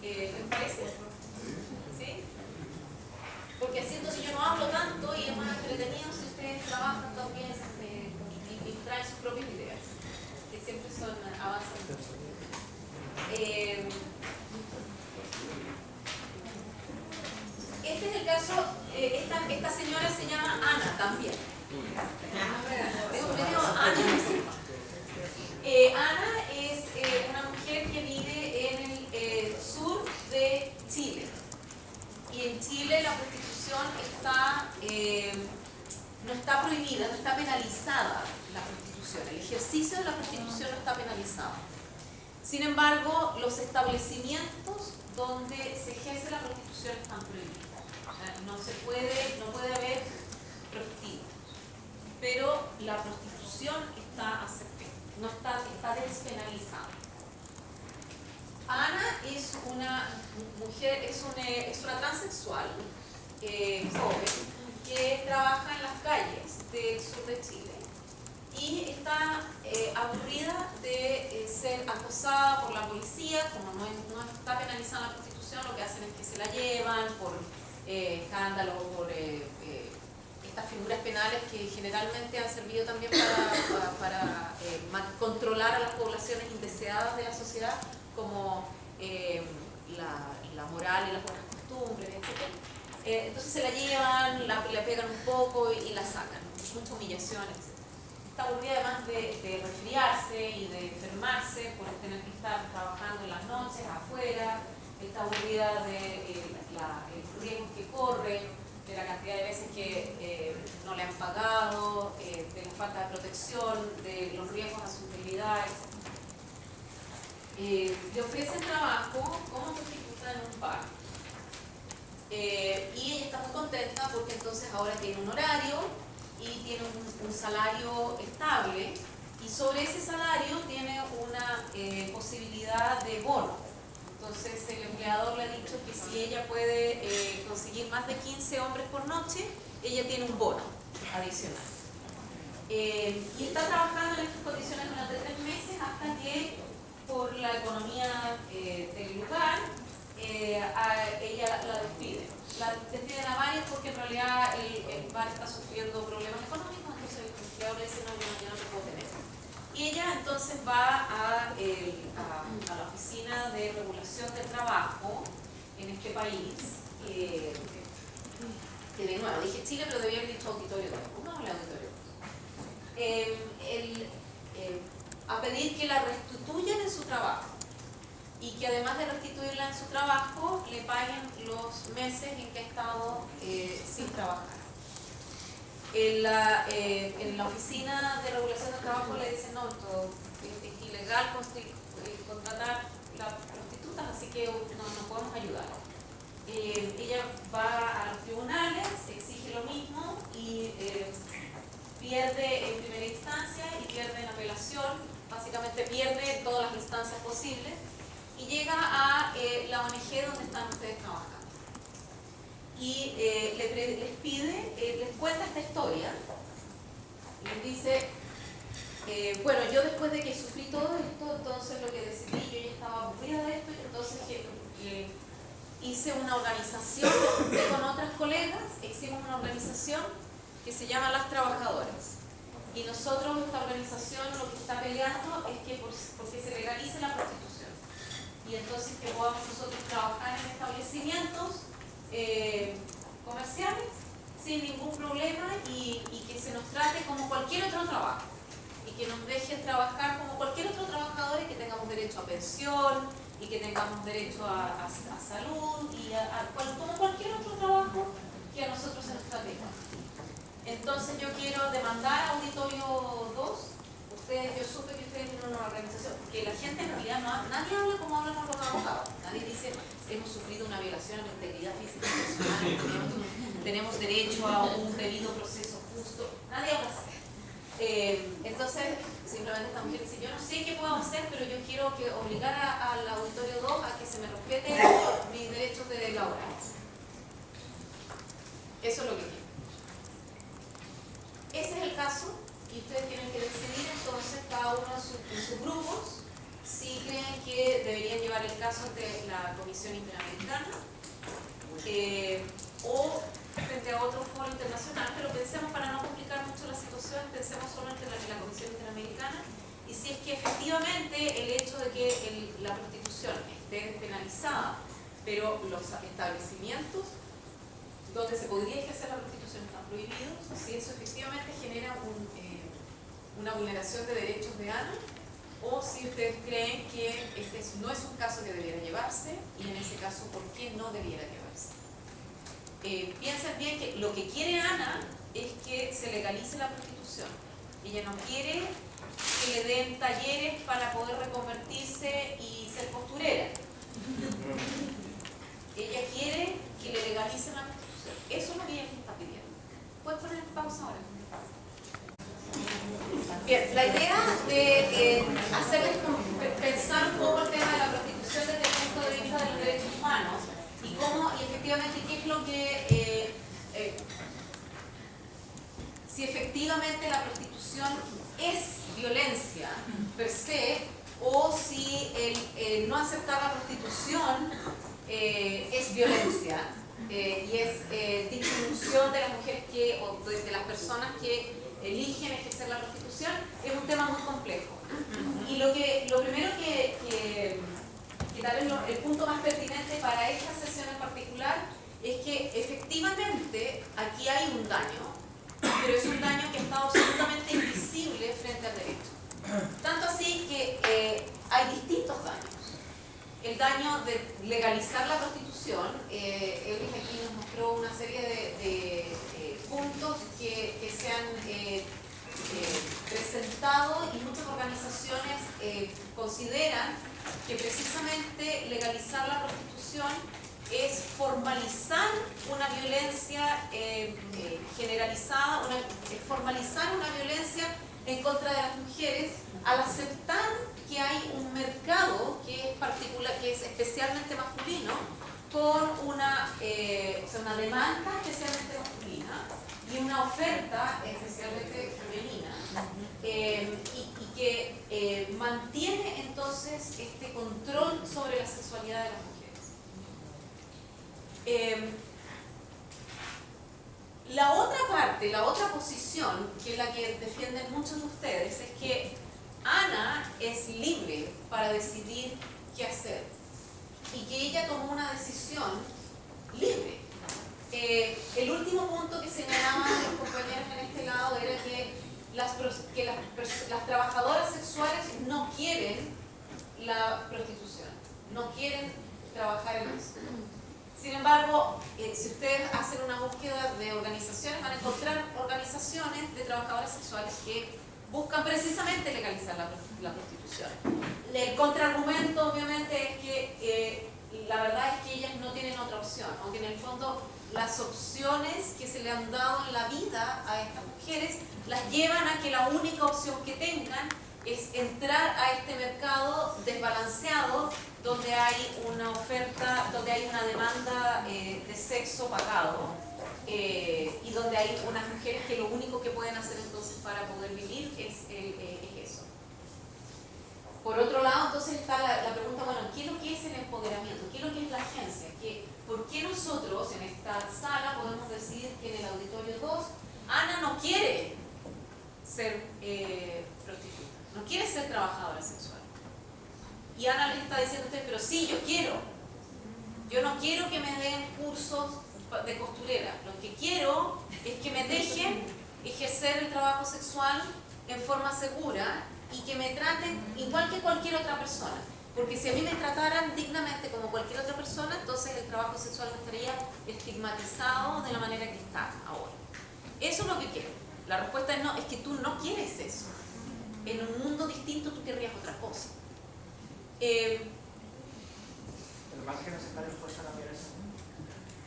S1: ¿Les parece? ¿Sí? Porque siento que yo no hablo tanto y es más entretenido si ustedes trabajan también y traen sus propias ideas, que siempre son avanzadas. Este es el caso, esta señora se llama Ana también. Ana es una mujer que vive en el sur de Chile. Y en Chile la prostitución no está prohibida, no está penalizada la prostitución. El ejercicio de la prostitución no está penalizado. Sin embargo, los establecimientos donde se ejerce la prostitución están prohibidos. No puede haber prostíbulos. Pero la prostitución está aceptada, no está despenalizada. Ana es una mujer, es una transexual joven que trabaja en las calles del sur de Chile y está aburrida de ser acosada por la policía. Como no está penalizada la prostitución, lo que hacen es que se la llevan por escándalos, por estas figuras penales que generalmente han servido también para controlar a las poblaciones indeseadas de la sociedad, como la moral y las buenas costumbres, etc. Entonces se la llevan, la pegan un poco y la sacan, mucha humillación, etc. Está aburrida además de resfriarse y de enfermarse por tener que estar trabajando en las noches afuera. Está aburrida de el riesgo que corre, de la cantidad de veces que no le han pagado, de la falta de protección, de los riesgos a su integridad, etc. Le ofrecen trabajo como prostituta en un bar. Y ella está muy contenta porque entonces ahora tiene un horario y tiene un salario estable, y sobre ese salario tiene una posibilidad de bono. Entonces el empleador le ha dicho que si ella puede conseguir más de 15 hombres por noche, ella tiene un bono adicional. Y está trabajando en estas condiciones durante 3 meses hasta que, por la economía del lugar, ella la despide. La despiden a varios porque en realidad el bar está sufriendo problemas económicos, entonces el empleador le dice: no, yo no lo puedo tener. Y ella entonces va a la Oficina de Regulación del Trabajo en este país, que de nuevo, dije Chile, pero debía haber dicho auditorio 2, pongámosle auditorio 2, a pedir que la restituyan en su trabajo y que además de restituirla en su trabajo, le paguen los meses en que ha estado sin trabajar. En la Oficina de Regulación del Trabajo le dicen: no, es ilegal contratar las prostitutas, así que no podemos ayudar. Ella va a los tribunales, exige lo mismo y pierde en primera instancia y pierde en apelación. Básicamente pierde en todas las instancias posibles y llega a la ONG donde están ustedes trabajando. Y les pide, les cuenta esta historia. Les dice: bueno, yo después de que sufrí todo esto, entonces lo que decidí, yo ya estaba aburrida de esto, y entonces hice una organización con otras colegas, hicimos una organización que se llama Las Trabajadoras. Y nosotros, esta organización, lo que está peleando es que porque se legalice la prostitución. Y entonces que podamos nosotros trabajar en establecimientos comerciales sin ningún problema y que se nos trate como cualquier otro trabajo. Y que nos dejen trabajar como cualquier otro trabajador y que tengamos derecho a pensión y que tengamos derecho a salud y como cualquier otro trabajo que a nosotros se nos trate igual. Entonces yo quiero demandar a Auditorio 2. Yo supe que ustedes tienen una organización, porque la gente en realidad nadie habla como hablan los abogados. Nadie dice, hemos sufrido una violación a la integridad física y personal, tenemos derecho a un debido proceso justo. Nadie habla así. Entonces, simplemente esta mujer dice, yo no sé qué puedo hacer, pero yo quiero que obligar al Auditorio 2 a que se me respete mis derechos laborales. Eso es lo que quiero. Ese es el caso y ustedes tienen que decidir entonces cada uno en sus grupos si creen que deberían llevar el caso ante la Comisión Interamericana o frente a otro foro internacional, pero pensemos, para no complicar mucho la situación, pensemos solo ante la Comisión Interamericana y si es que efectivamente el hecho de que la prostitución esté despenalizada, pero los establecimientos donde se podría ejercer la prostitución están prohibidos, si eso efectivamente genera una vulneración de derechos de ANA, o si ustedes creen que este no es un caso que debiera llevarse, y en ese caso, ¿por qué no debiera llevarse? Piensen bien que lo que quiere ANA es que se legalice la prostitución. Ella no quiere que le den talleres para poder reconvertirse y ser costurera. Ella quiere que le legalicen la prostitución. Eso es lo que ella está pidiendo. ¿Puedes poner pausa ahora? Bien, la idea de hacerles pensar un poco el tema de la prostitución desde el punto de vista de los derechos humanos y cómo, y efectivamente, qué es lo que, si efectivamente la prostitución es violencia per se, o si el no aceptar la prostitución es violencia y es disminución de las mujeres o de las personas que eligen ejercer la prostitución, es un tema muy complejo. Y lo primero que tal vez el punto más pertinente para esta sesión en particular es que efectivamente aquí hay un daño, pero es un daño que está absolutamente invisible frente al derecho. Tanto así que hay distintos daños. El daño de legalizar la prostitución, Elvis aquí nos mostró una serie de puntos que se han presentado y muchas organizaciones consideran que precisamente legalizar la prostitución es formalizar una violencia generalizada, formalizar una violencia en contra de las mujeres al aceptar que hay un mercado que es particular, que es especialmente masculino, con una demanda especialmente masculina y una oferta especialmente femenina, y que mantiene entonces este control sobre la sexualidad de las mujeres. La otra parte, la otra posición, que es la que defienden muchos de ustedes, es que ANA es libre para decidir qué hacer y que ella tomó una decisión libre. El último punto que señalaban los compañeros en este lado era que las trabajadoras sexuales no quieren la prostitución, no quieren trabajar en eso. Sin embargo, si ustedes hacen una búsqueda de organizaciones, van a encontrar organizaciones de trabajadoras sexuales que buscan precisamente legalizar la prostitución. El contraargumento, obviamente, es que la verdad es que ellas no tienen otra opción, aunque en el fondo las opciones que se le han dado en la vida a estas mujeres las llevan a que la única opción que tengan es entrar a este mercado desbalanceado donde hay una oferta, donde hay una demanda de sexo pagado y donde hay unas mujeres que lo único que pueden hacer entonces para poder vivir es eso. Por otro lado, entonces está la pregunta, bueno, ¿qué es lo que es el empoderamiento? ¿Qué es lo que es la agencia? ¿Por qué nosotros en esta sala podemos decir que en el Auditorio 2 Ana no quiere ser prostituta, no quiere ser trabajadora sexual. Y Ana les está diciendo a ustedes, pero sí, yo quiero. Yo no quiero que me den cursos de costurera. Lo que quiero es que me dejen ejercer el trabajo sexual en forma segura y que me traten igual que cualquier otra persona. Porque si a mí me trataran dignamente como cualquier otra persona, entonces el trabajo sexual no estaría estigmatizado de la manera que está ahora. Eso es lo que quiero. La respuesta es no, es que tú no quieres eso. En un mundo distinto tú querrías otra cosa.
S9: Lo que pasa es que no se está dispuesta a cambiar eso.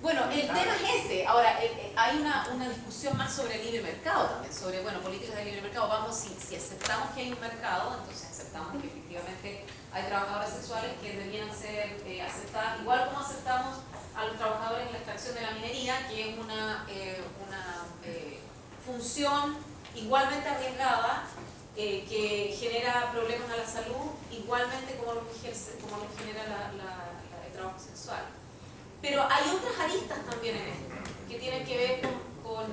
S1: Bueno, el tema es ese. Ahora, hay una discusión más sobre el libre mercado también, sobre, bueno, políticas de libre mercado. Vamos, si aceptamos que hay un mercado, entonces aceptamos que efectivamente hay trabajadoras sexuales que debían ser aceptadas, igual como aceptamos a los trabajadores en la extracción de la minería, que es una función igualmente arriesgada, que genera problemas a la salud, igualmente como lo genera el trabajo sexual. Pero hay otras aristas también en esto, que tienen que ver con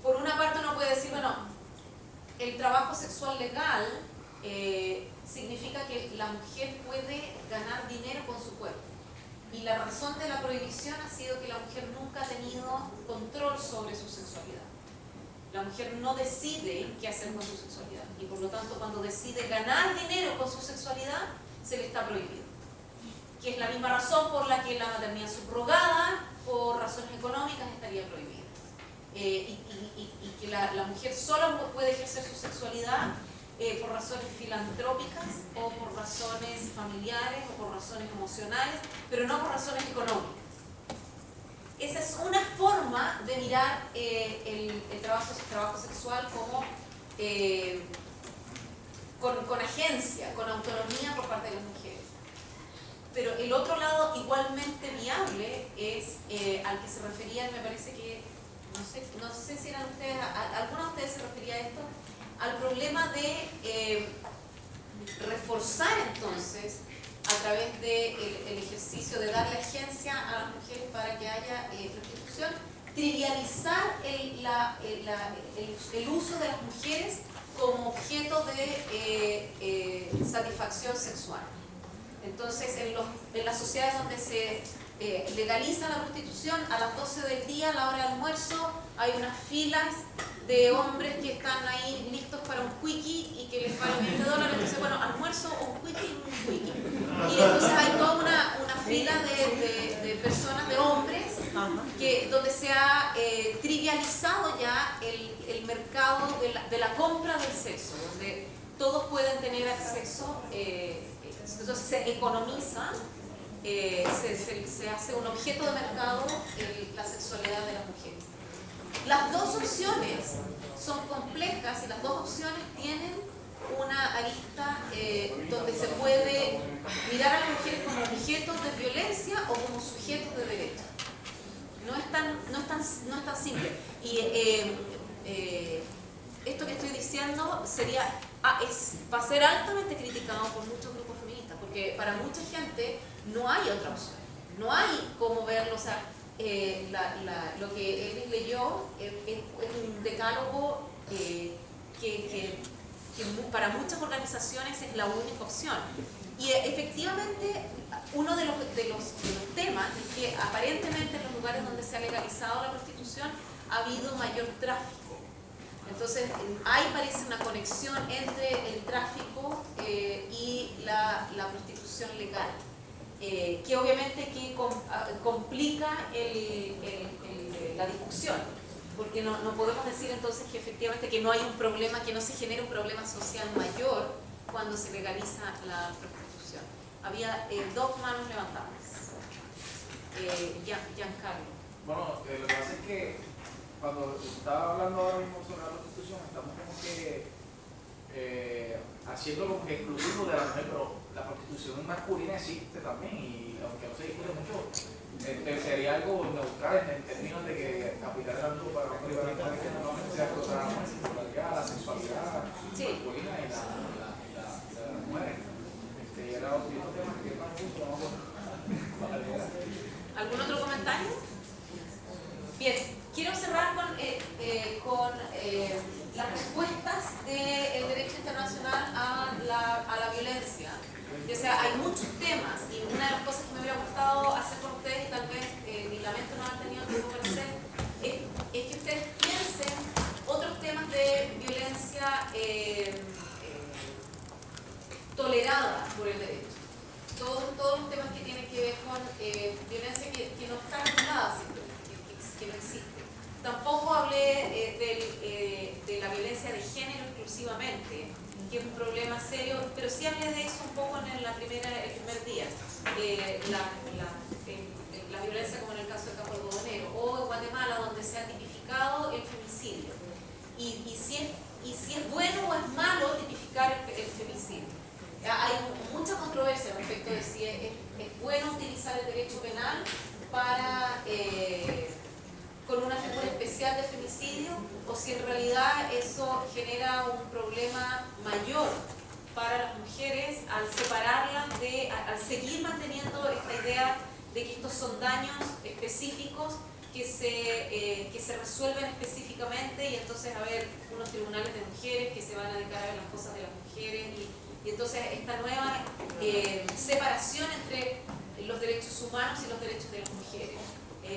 S1: por una parte uno puede decir, bueno, el trabajo sexual legal significa que la mujer puede ganar dinero con su cuerpo. Y la razón de la prohibición ha sido que la mujer nunca ha tenido control sobre su sexualidad. La mujer no decide qué hacer con su sexualidad. Y por lo tanto, cuando decide ganar dinero con su sexualidad, se le está prohibido. Que es la misma razón por la que la maternidad subrogada, por razones económicas, estaría prohibida. Y que la mujer solo puede ejercer su sexualidad por razones filantrópicas o por razones familiares o por razones emocionales, pero no por razones económicas. Esa es una forma de mirar el trabajo sexual como con agencia, con autonomía por parte de las mujeres. Pero el otro lado igualmente viable es al que se refería, me parece que, no sé si eran ustedes, ¿alguna de ustedes se refería a esto? Al problema de reforzar entonces, a través del ejercicio de darle agencia a las mujeres para que haya prostitución, trivializar el uso de las mujeres como objeto de satisfacción sexual. Entonces, en las sociedades donde se legaliza la prostitución, a las 12 del día, a la hora de almuerzo, hay unas filas de hombres que están ahí listos para un quickie y que les vale $20. Entonces, bueno, almuerzo o un quickie y un quickie. Y entonces hay toda una fila de personas, de hombres, donde se ha trivializado ya el mercado de la compra del sexo, donde todos pueden tener acceso. Entonces se economiza, se hace un objeto de mercado la sexualidad de las mujeres. Las dos opciones son complejas y las dos opciones tienen una arista donde se puede mirar a las mujeres como objetos de violencia o como sujetos de derecho. No es tan simple. Y esto que estoy diciendo va a ser altamente criticado por muchos grupos feministas, porque para mucha gente no hay otra opción, no hay cómo verlo. O sea, lo que él leyó es un decálogo que para muchas organizaciones es la única opción. Y efectivamente, uno de los temas es que aparentemente en los lugares donde se ha legalizado la prostitución ha habido mayor tráfico. Entonces, ahí parece una conexión entre el tráfico y la prostitución legal, que obviamente complica la discusión, porque no podemos decir entonces que efectivamente que no hay un problema, que no se genera un problema social mayor cuando se legaliza la prostitución. Había dos manos levantadas. Giancarlo.
S9: Bueno, lo que pasa es que cuando estaba hablando ahora mismo sobre la prostitución, estamos como que haciendo como que exclusivo de la mujer, pero la prostitución masculina existe también, y aunque no se discute mucho, sería algo neutral en términos de que capital tanto para los hombres y para las mujeres, que normalmente se acosa la sexualidad masculina y las mujeres. Y era otro tema que más justo, vamos a
S1: ¿Algún otro comentario? Bien, quiero cerrar con las respuestas del derecho internacional a la violencia. O sea, hay muchos temas y una de las cosas que me hubiera gustado hacer con ustedes y tal vez ni lamento no haber tenido tiempo para hacer es que ustedes piensen otros temas de violencia tolerada por el derecho. Todos los temas que tienen que ver con violencia que no está regulada, que no existe. Tampoco hablé de la violencia de género exclusivamente, que es un problema serio, pero sí hablé de eso un poco en el primer día. La violencia como en el caso del campo algodonero, o en Guatemala donde se ha tipificado el femicidio. Y si es bueno o es malo tipificar el femicidio. Hay mucha controversia respecto de si es bueno utilizar el derecho penal para con una figura especial de femicidio o si en realidad eso genera un problema mayor para las mujeres al separarlas al seguir manteniendo esta idea de que estos son daños específicos que se resuelven específicamente y entonces haber unos tribunales de mujeres que se van a dedicar a ver las cosas de las mujeres y entonces esta nueva separación entre los derechos humanos y los derechos de las mujeres.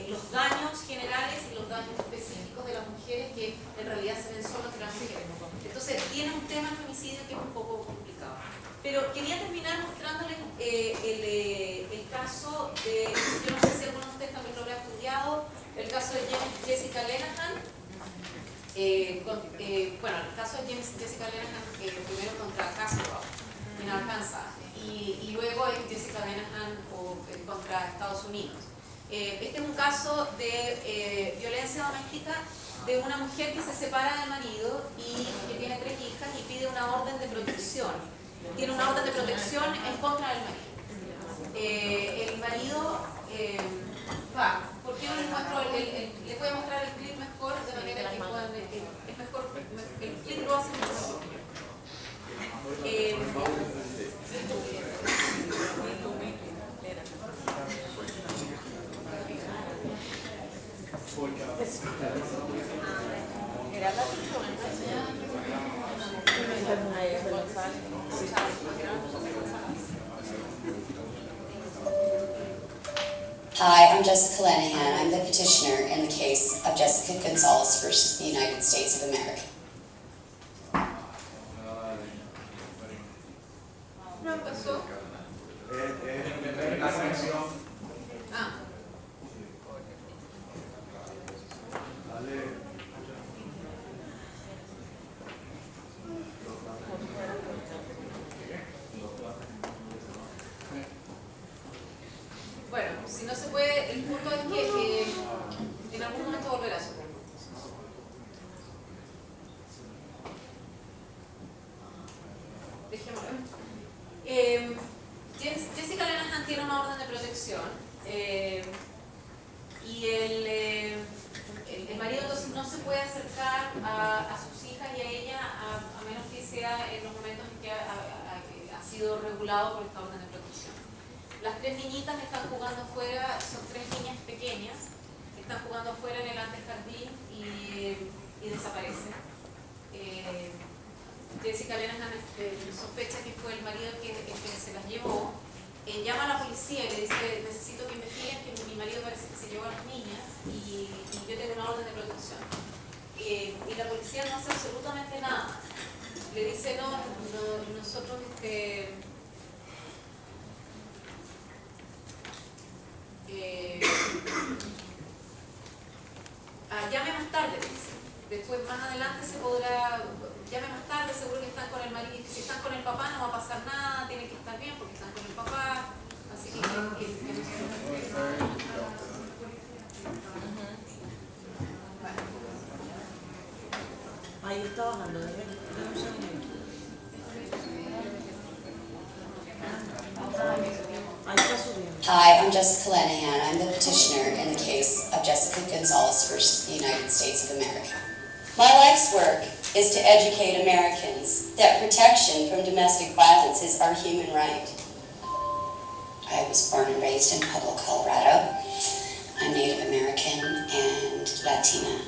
S1: Los daños generales y los daños específicos de las mujeres que en realidad se ven solo entre las mujeres. Entonces tiene un tema el femicidio que es un poco complicado. Pero quería terminar mostrándoles el caso de, yo no sé si alguno de ustedes también lo habrá estudiado, el caso de Jessica Lenahan. Bueno, el caso de Jessica Lenahan primero contra Castro en Arkansas y luego Jessica Lenahan contra Estados Unidos. Este es un caso de violencia doméstica de una mujer que se separa del marido y que tiene 3 hijas y pide una orden de protección. Tiene una orden de protección en contra del marido. El marido ¿por qué no les muestro les voy a mostrar el clip mejor de manera que puedan es mejor, el clip lo hace mejor.
S15: Hi, I'm Jessica Lenahan. I'm the petitioner in the case of Jessica Gonzalez versus the United States of America.
S1: ¿No pasó?
S5: La conexión.
S1: Bueno, si no se puede, el punto es que en algún momento volverá, supongo. Dejémoslo. Jessica Lenahan tiene una orden de protección y el marido entonces no se puede acercar a sus hijas y a ella a menos que sea en los momentos en que ha sido regulado por esta orden de protección. Las 3 niñitas están jugando afuera, son 3 niñas pequeñas, están jugando afuera en el antejardín y desaparecen. Jessica Lenahan sospecha que fue el marido el que se las llevó, llama a la policía y le dice, necesito que investiguen que mi marido parece que se llevó a las niñas y yo tengo una orden de protección. Y la policía no hace absolutamente nada. Le dice, no nosotros llame más tarde, dice. Después, más adelante se podrá, llame más tarde, seguro que están con el marido. Si están con el papá no va a pasar nada, tienen que estar bien porque están con el papá. Así que
S16: ahí está bajando, déjame un segundo.
S15: Hi, I'm Jessica Lenahan. I'm the petitioner in the case of Jessica Gonzalez versus the United States of America. My life's work is to educate Americans that protection from domestic violence is our human right. I was born and raised in Pueblo, Colorado. I'm Native American and Latina.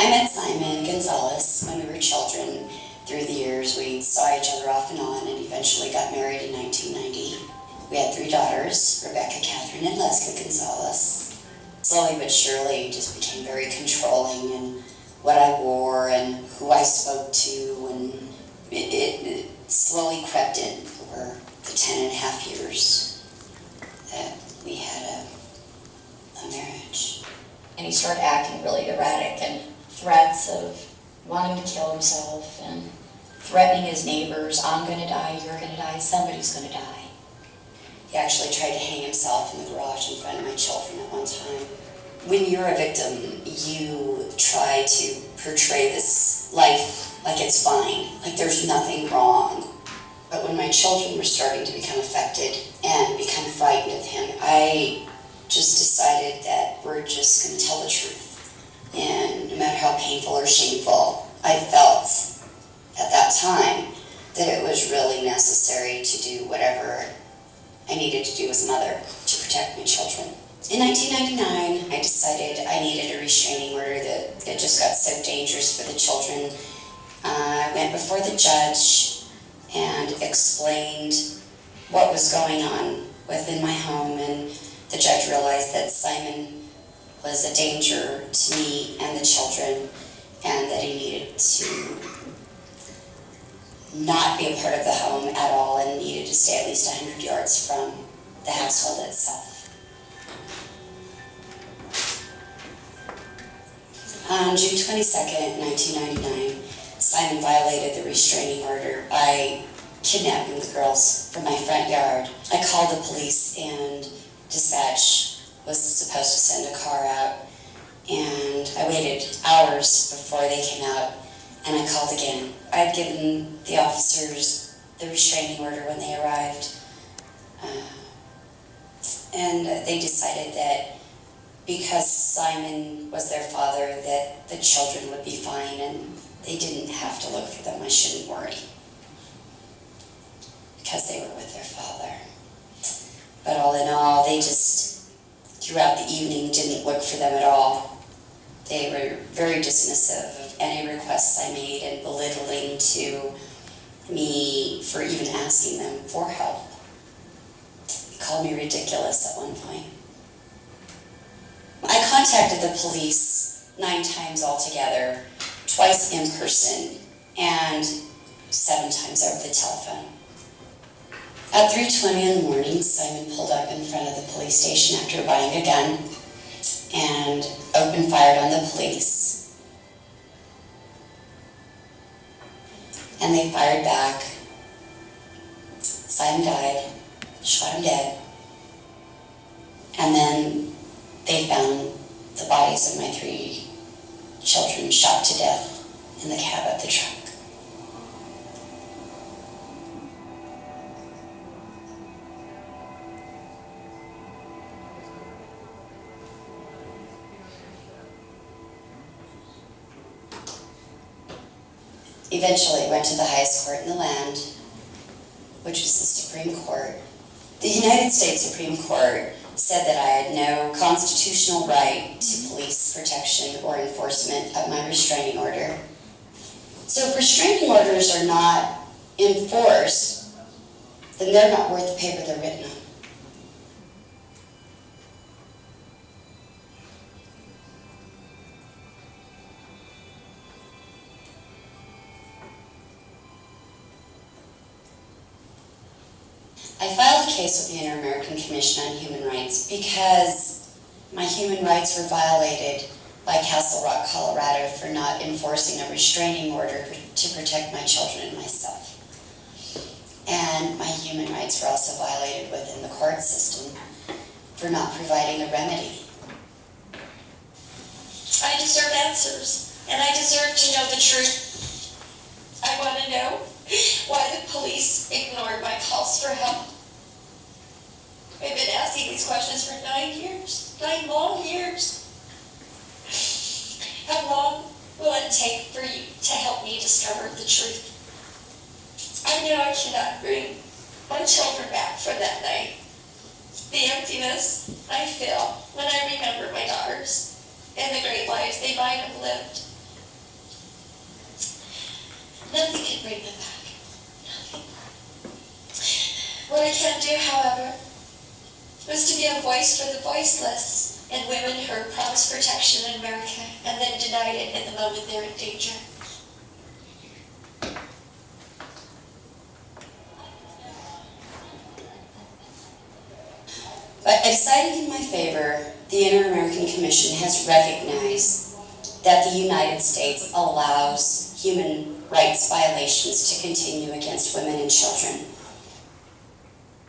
S15: I met Simon Gonzalez when we were children. Through the years, we saw each other off and on and eventually got married in 1990. We had 3 daughters, Rebecca, Catherine, and Leslie Gonzalez. Slowly but surely, just became very controlling in what I wore and who I spoke to, and it slowly crept in over the 10.5 years that we had a marriage.
S17: And he started acting really erratic, and threats of wanting to kill himself and threatening his neighbors, I'm gonna die, you're gonna die, somebody's gonna die.
S15: He actually tried to hang himself in the garage in front of my children at one time. When you're a victim, you try to portray this life like it's fine, like there's nothing wrong. But when my children were starting to become affected and become frightened of him, I just decided that we're just going to tell the truth. And no matter how painful or shameful I felt at that time, that it was really necessary to do whatever I needed to do as a mother to protect my children. In 1999, I decided I needed a restraining order, that it just got so dangerous for the children. I went before the judge and explained what was going on within my home, and the judge realized that Simon was a danger to me and the children, and that he needed to not be a part of the home at all and needed to stay at least 100 yards from the household itself. On June 22nd, 1999, Simon violated the restraining order by kidnapping the girls from my front yard. I called the police, and dispatch was supposed to send a car out, and I waited hours before they came out, and I called again. I'd given the officers the restraining order when they arrived, and they decided that because Simon was their father, that the children would be fine and they didn't have to look for them. I shouldn't worry, because they were with their father. But all in all, they just, throughout the evening, didn't look for them at all. They were very dismissive of any requests I made and belittling to me for even asking them for help. They called me ridiculous at one point. I contacted the police 9 times altogether, twice in person and 7 times over the telephone. At 3:20 in the morning, Simon pulled up in front of the police station after buying a gun and opened fire on the police. And they fired back. Simon died, shot him dead. And then they found the bodies of my 3 children shot to death in the cab of the truck. Eventually, it went to the highest court in the land, which was the Supreme Court. The United States Supreme Court said that I had no constitutional right to police protection or enforcement of my restraining order. So if restraining orders are not enforced, then they're not worth the paper they're written on. I filed a case with the Inter-American Commission on Human Rights because my human rights were violated by Castle Rock, Colorado for not enforcing a restraining order to protect my children and myself. And my human rights were also violated within the court system for not providing a remedy.
S17: I deserve answers, and I deserve to know the truth. I want to know why the police ignored my calls for help. I've been asking these questions for 9 years, 9 long years. How long will it take for you to help me discover the truth? I know I cannot bring my children back from that night. The emptiness I feel when I remember my daughters and the great lives they might have lived for the voiceless and women who are promised protection in America and then denied it at the moment they're in danger.
S15: By deciding in my favor, the Inter-American Commission has recognized that the United States allows human rights violations to continue against women and children.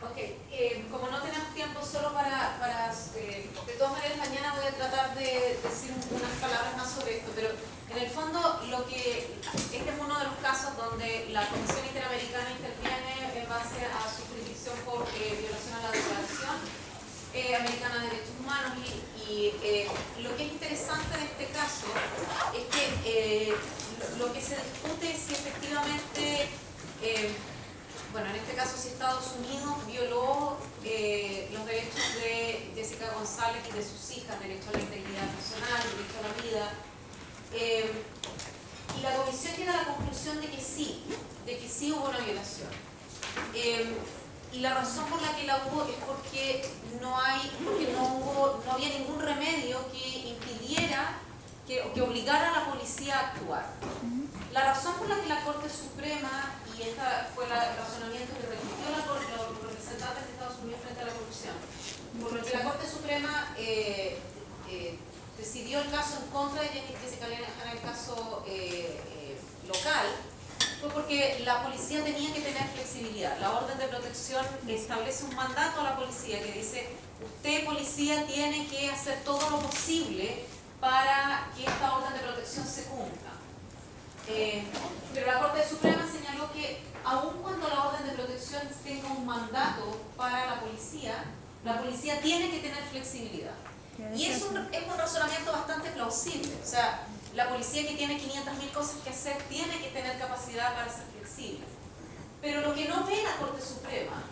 S1: Ok, como no tenemos tiempo solo para de todas maneras mañana voy a tratar de decir unas palabras más sobre esto, pero en el fondo este es uno de los casos donde la Comisión Interamericana interviene en base a su jurisdicción por violación a la Declaración Americana de Derechos Humanos y lo que es interesante en este caso es que lo que se discute es si efectivamente, bueno, en este caso si Estados Unidos violó los derechos de Jessica González y de sus hijas, derecho a la integridad personal, derecho a la vida, y la comisión llega a la conclusión de que sí hubo una violación. Y la razón por la que la hubo es porque no había ningún remedio que impidiera, que obligara a la policía a actuar. La razón por la que la Corte Suprema, y este fue el razonamiento que repitió los representantes de Estados Unidos frente a la corrupción, por lo que la Corte Suprema decidió el caso en contra de Jessica Lena en el caso local, fue porque la policía tenía que tener flexibilidad. La orden de protección establece un mandato a la policía que dice: usted, policía, tiene que hacer todo lo posible para que esta orden de protección se cumpla. Pero la Corte Suprema señaló que aun cuando la orden de protección tenga un mandato para la policía tiene que tener flexibilidad. Y es un razonamiento bastante plausible. O sea, la policía que tiene 500.000 cosas que hacer tiene que tener capacidad para ser flexible. Pero lo que no ve la Corte Suprema,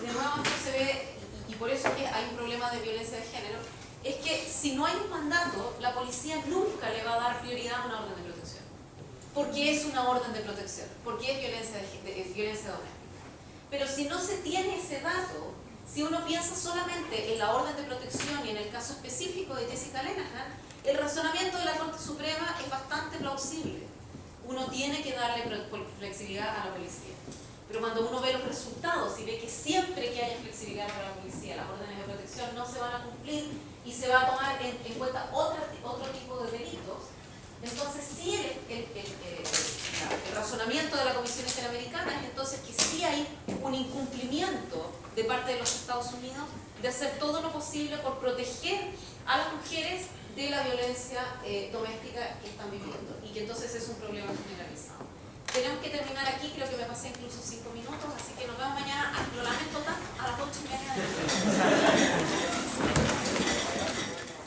S1: de nuevo esto se ve, y por eso es que hay un problema de violencia de género, es que si no hay un mandato, la policía nunca le va a dar prioridad a una orden de protección. Porque es una orden de protección, porque es violencia doméstica. Pero si no se tiene ese dato, si uno piensa solamente en la orden de protección y en el caso específico de Jessica Lenahan, el razonamiento de la Corte Suprema es bastante plausible. Uno tiene que darle flexibilidad a la policía. Pero cuando uno ve los resultados y ve que siempre que haya flexibilidad para la policía, las órdenes de protección no se van a cumplir y se va a tomar en cuenta otro tipo de delitos, entonces sí el razonamiento de la Comisión Interamericana es entonces que sí hay un incumplimiento de parte de los Estados Unidos de hacer todo lo posible por proteger a las mujeres de la violencia doméstica que están viviendo y que entonces es un problema generalizado. Tenemos que terminar aquí, creo que me pasé incluso 5 minutos, así que nos vemos mañana, lo lamento tanto, a las 8:30 de la noche.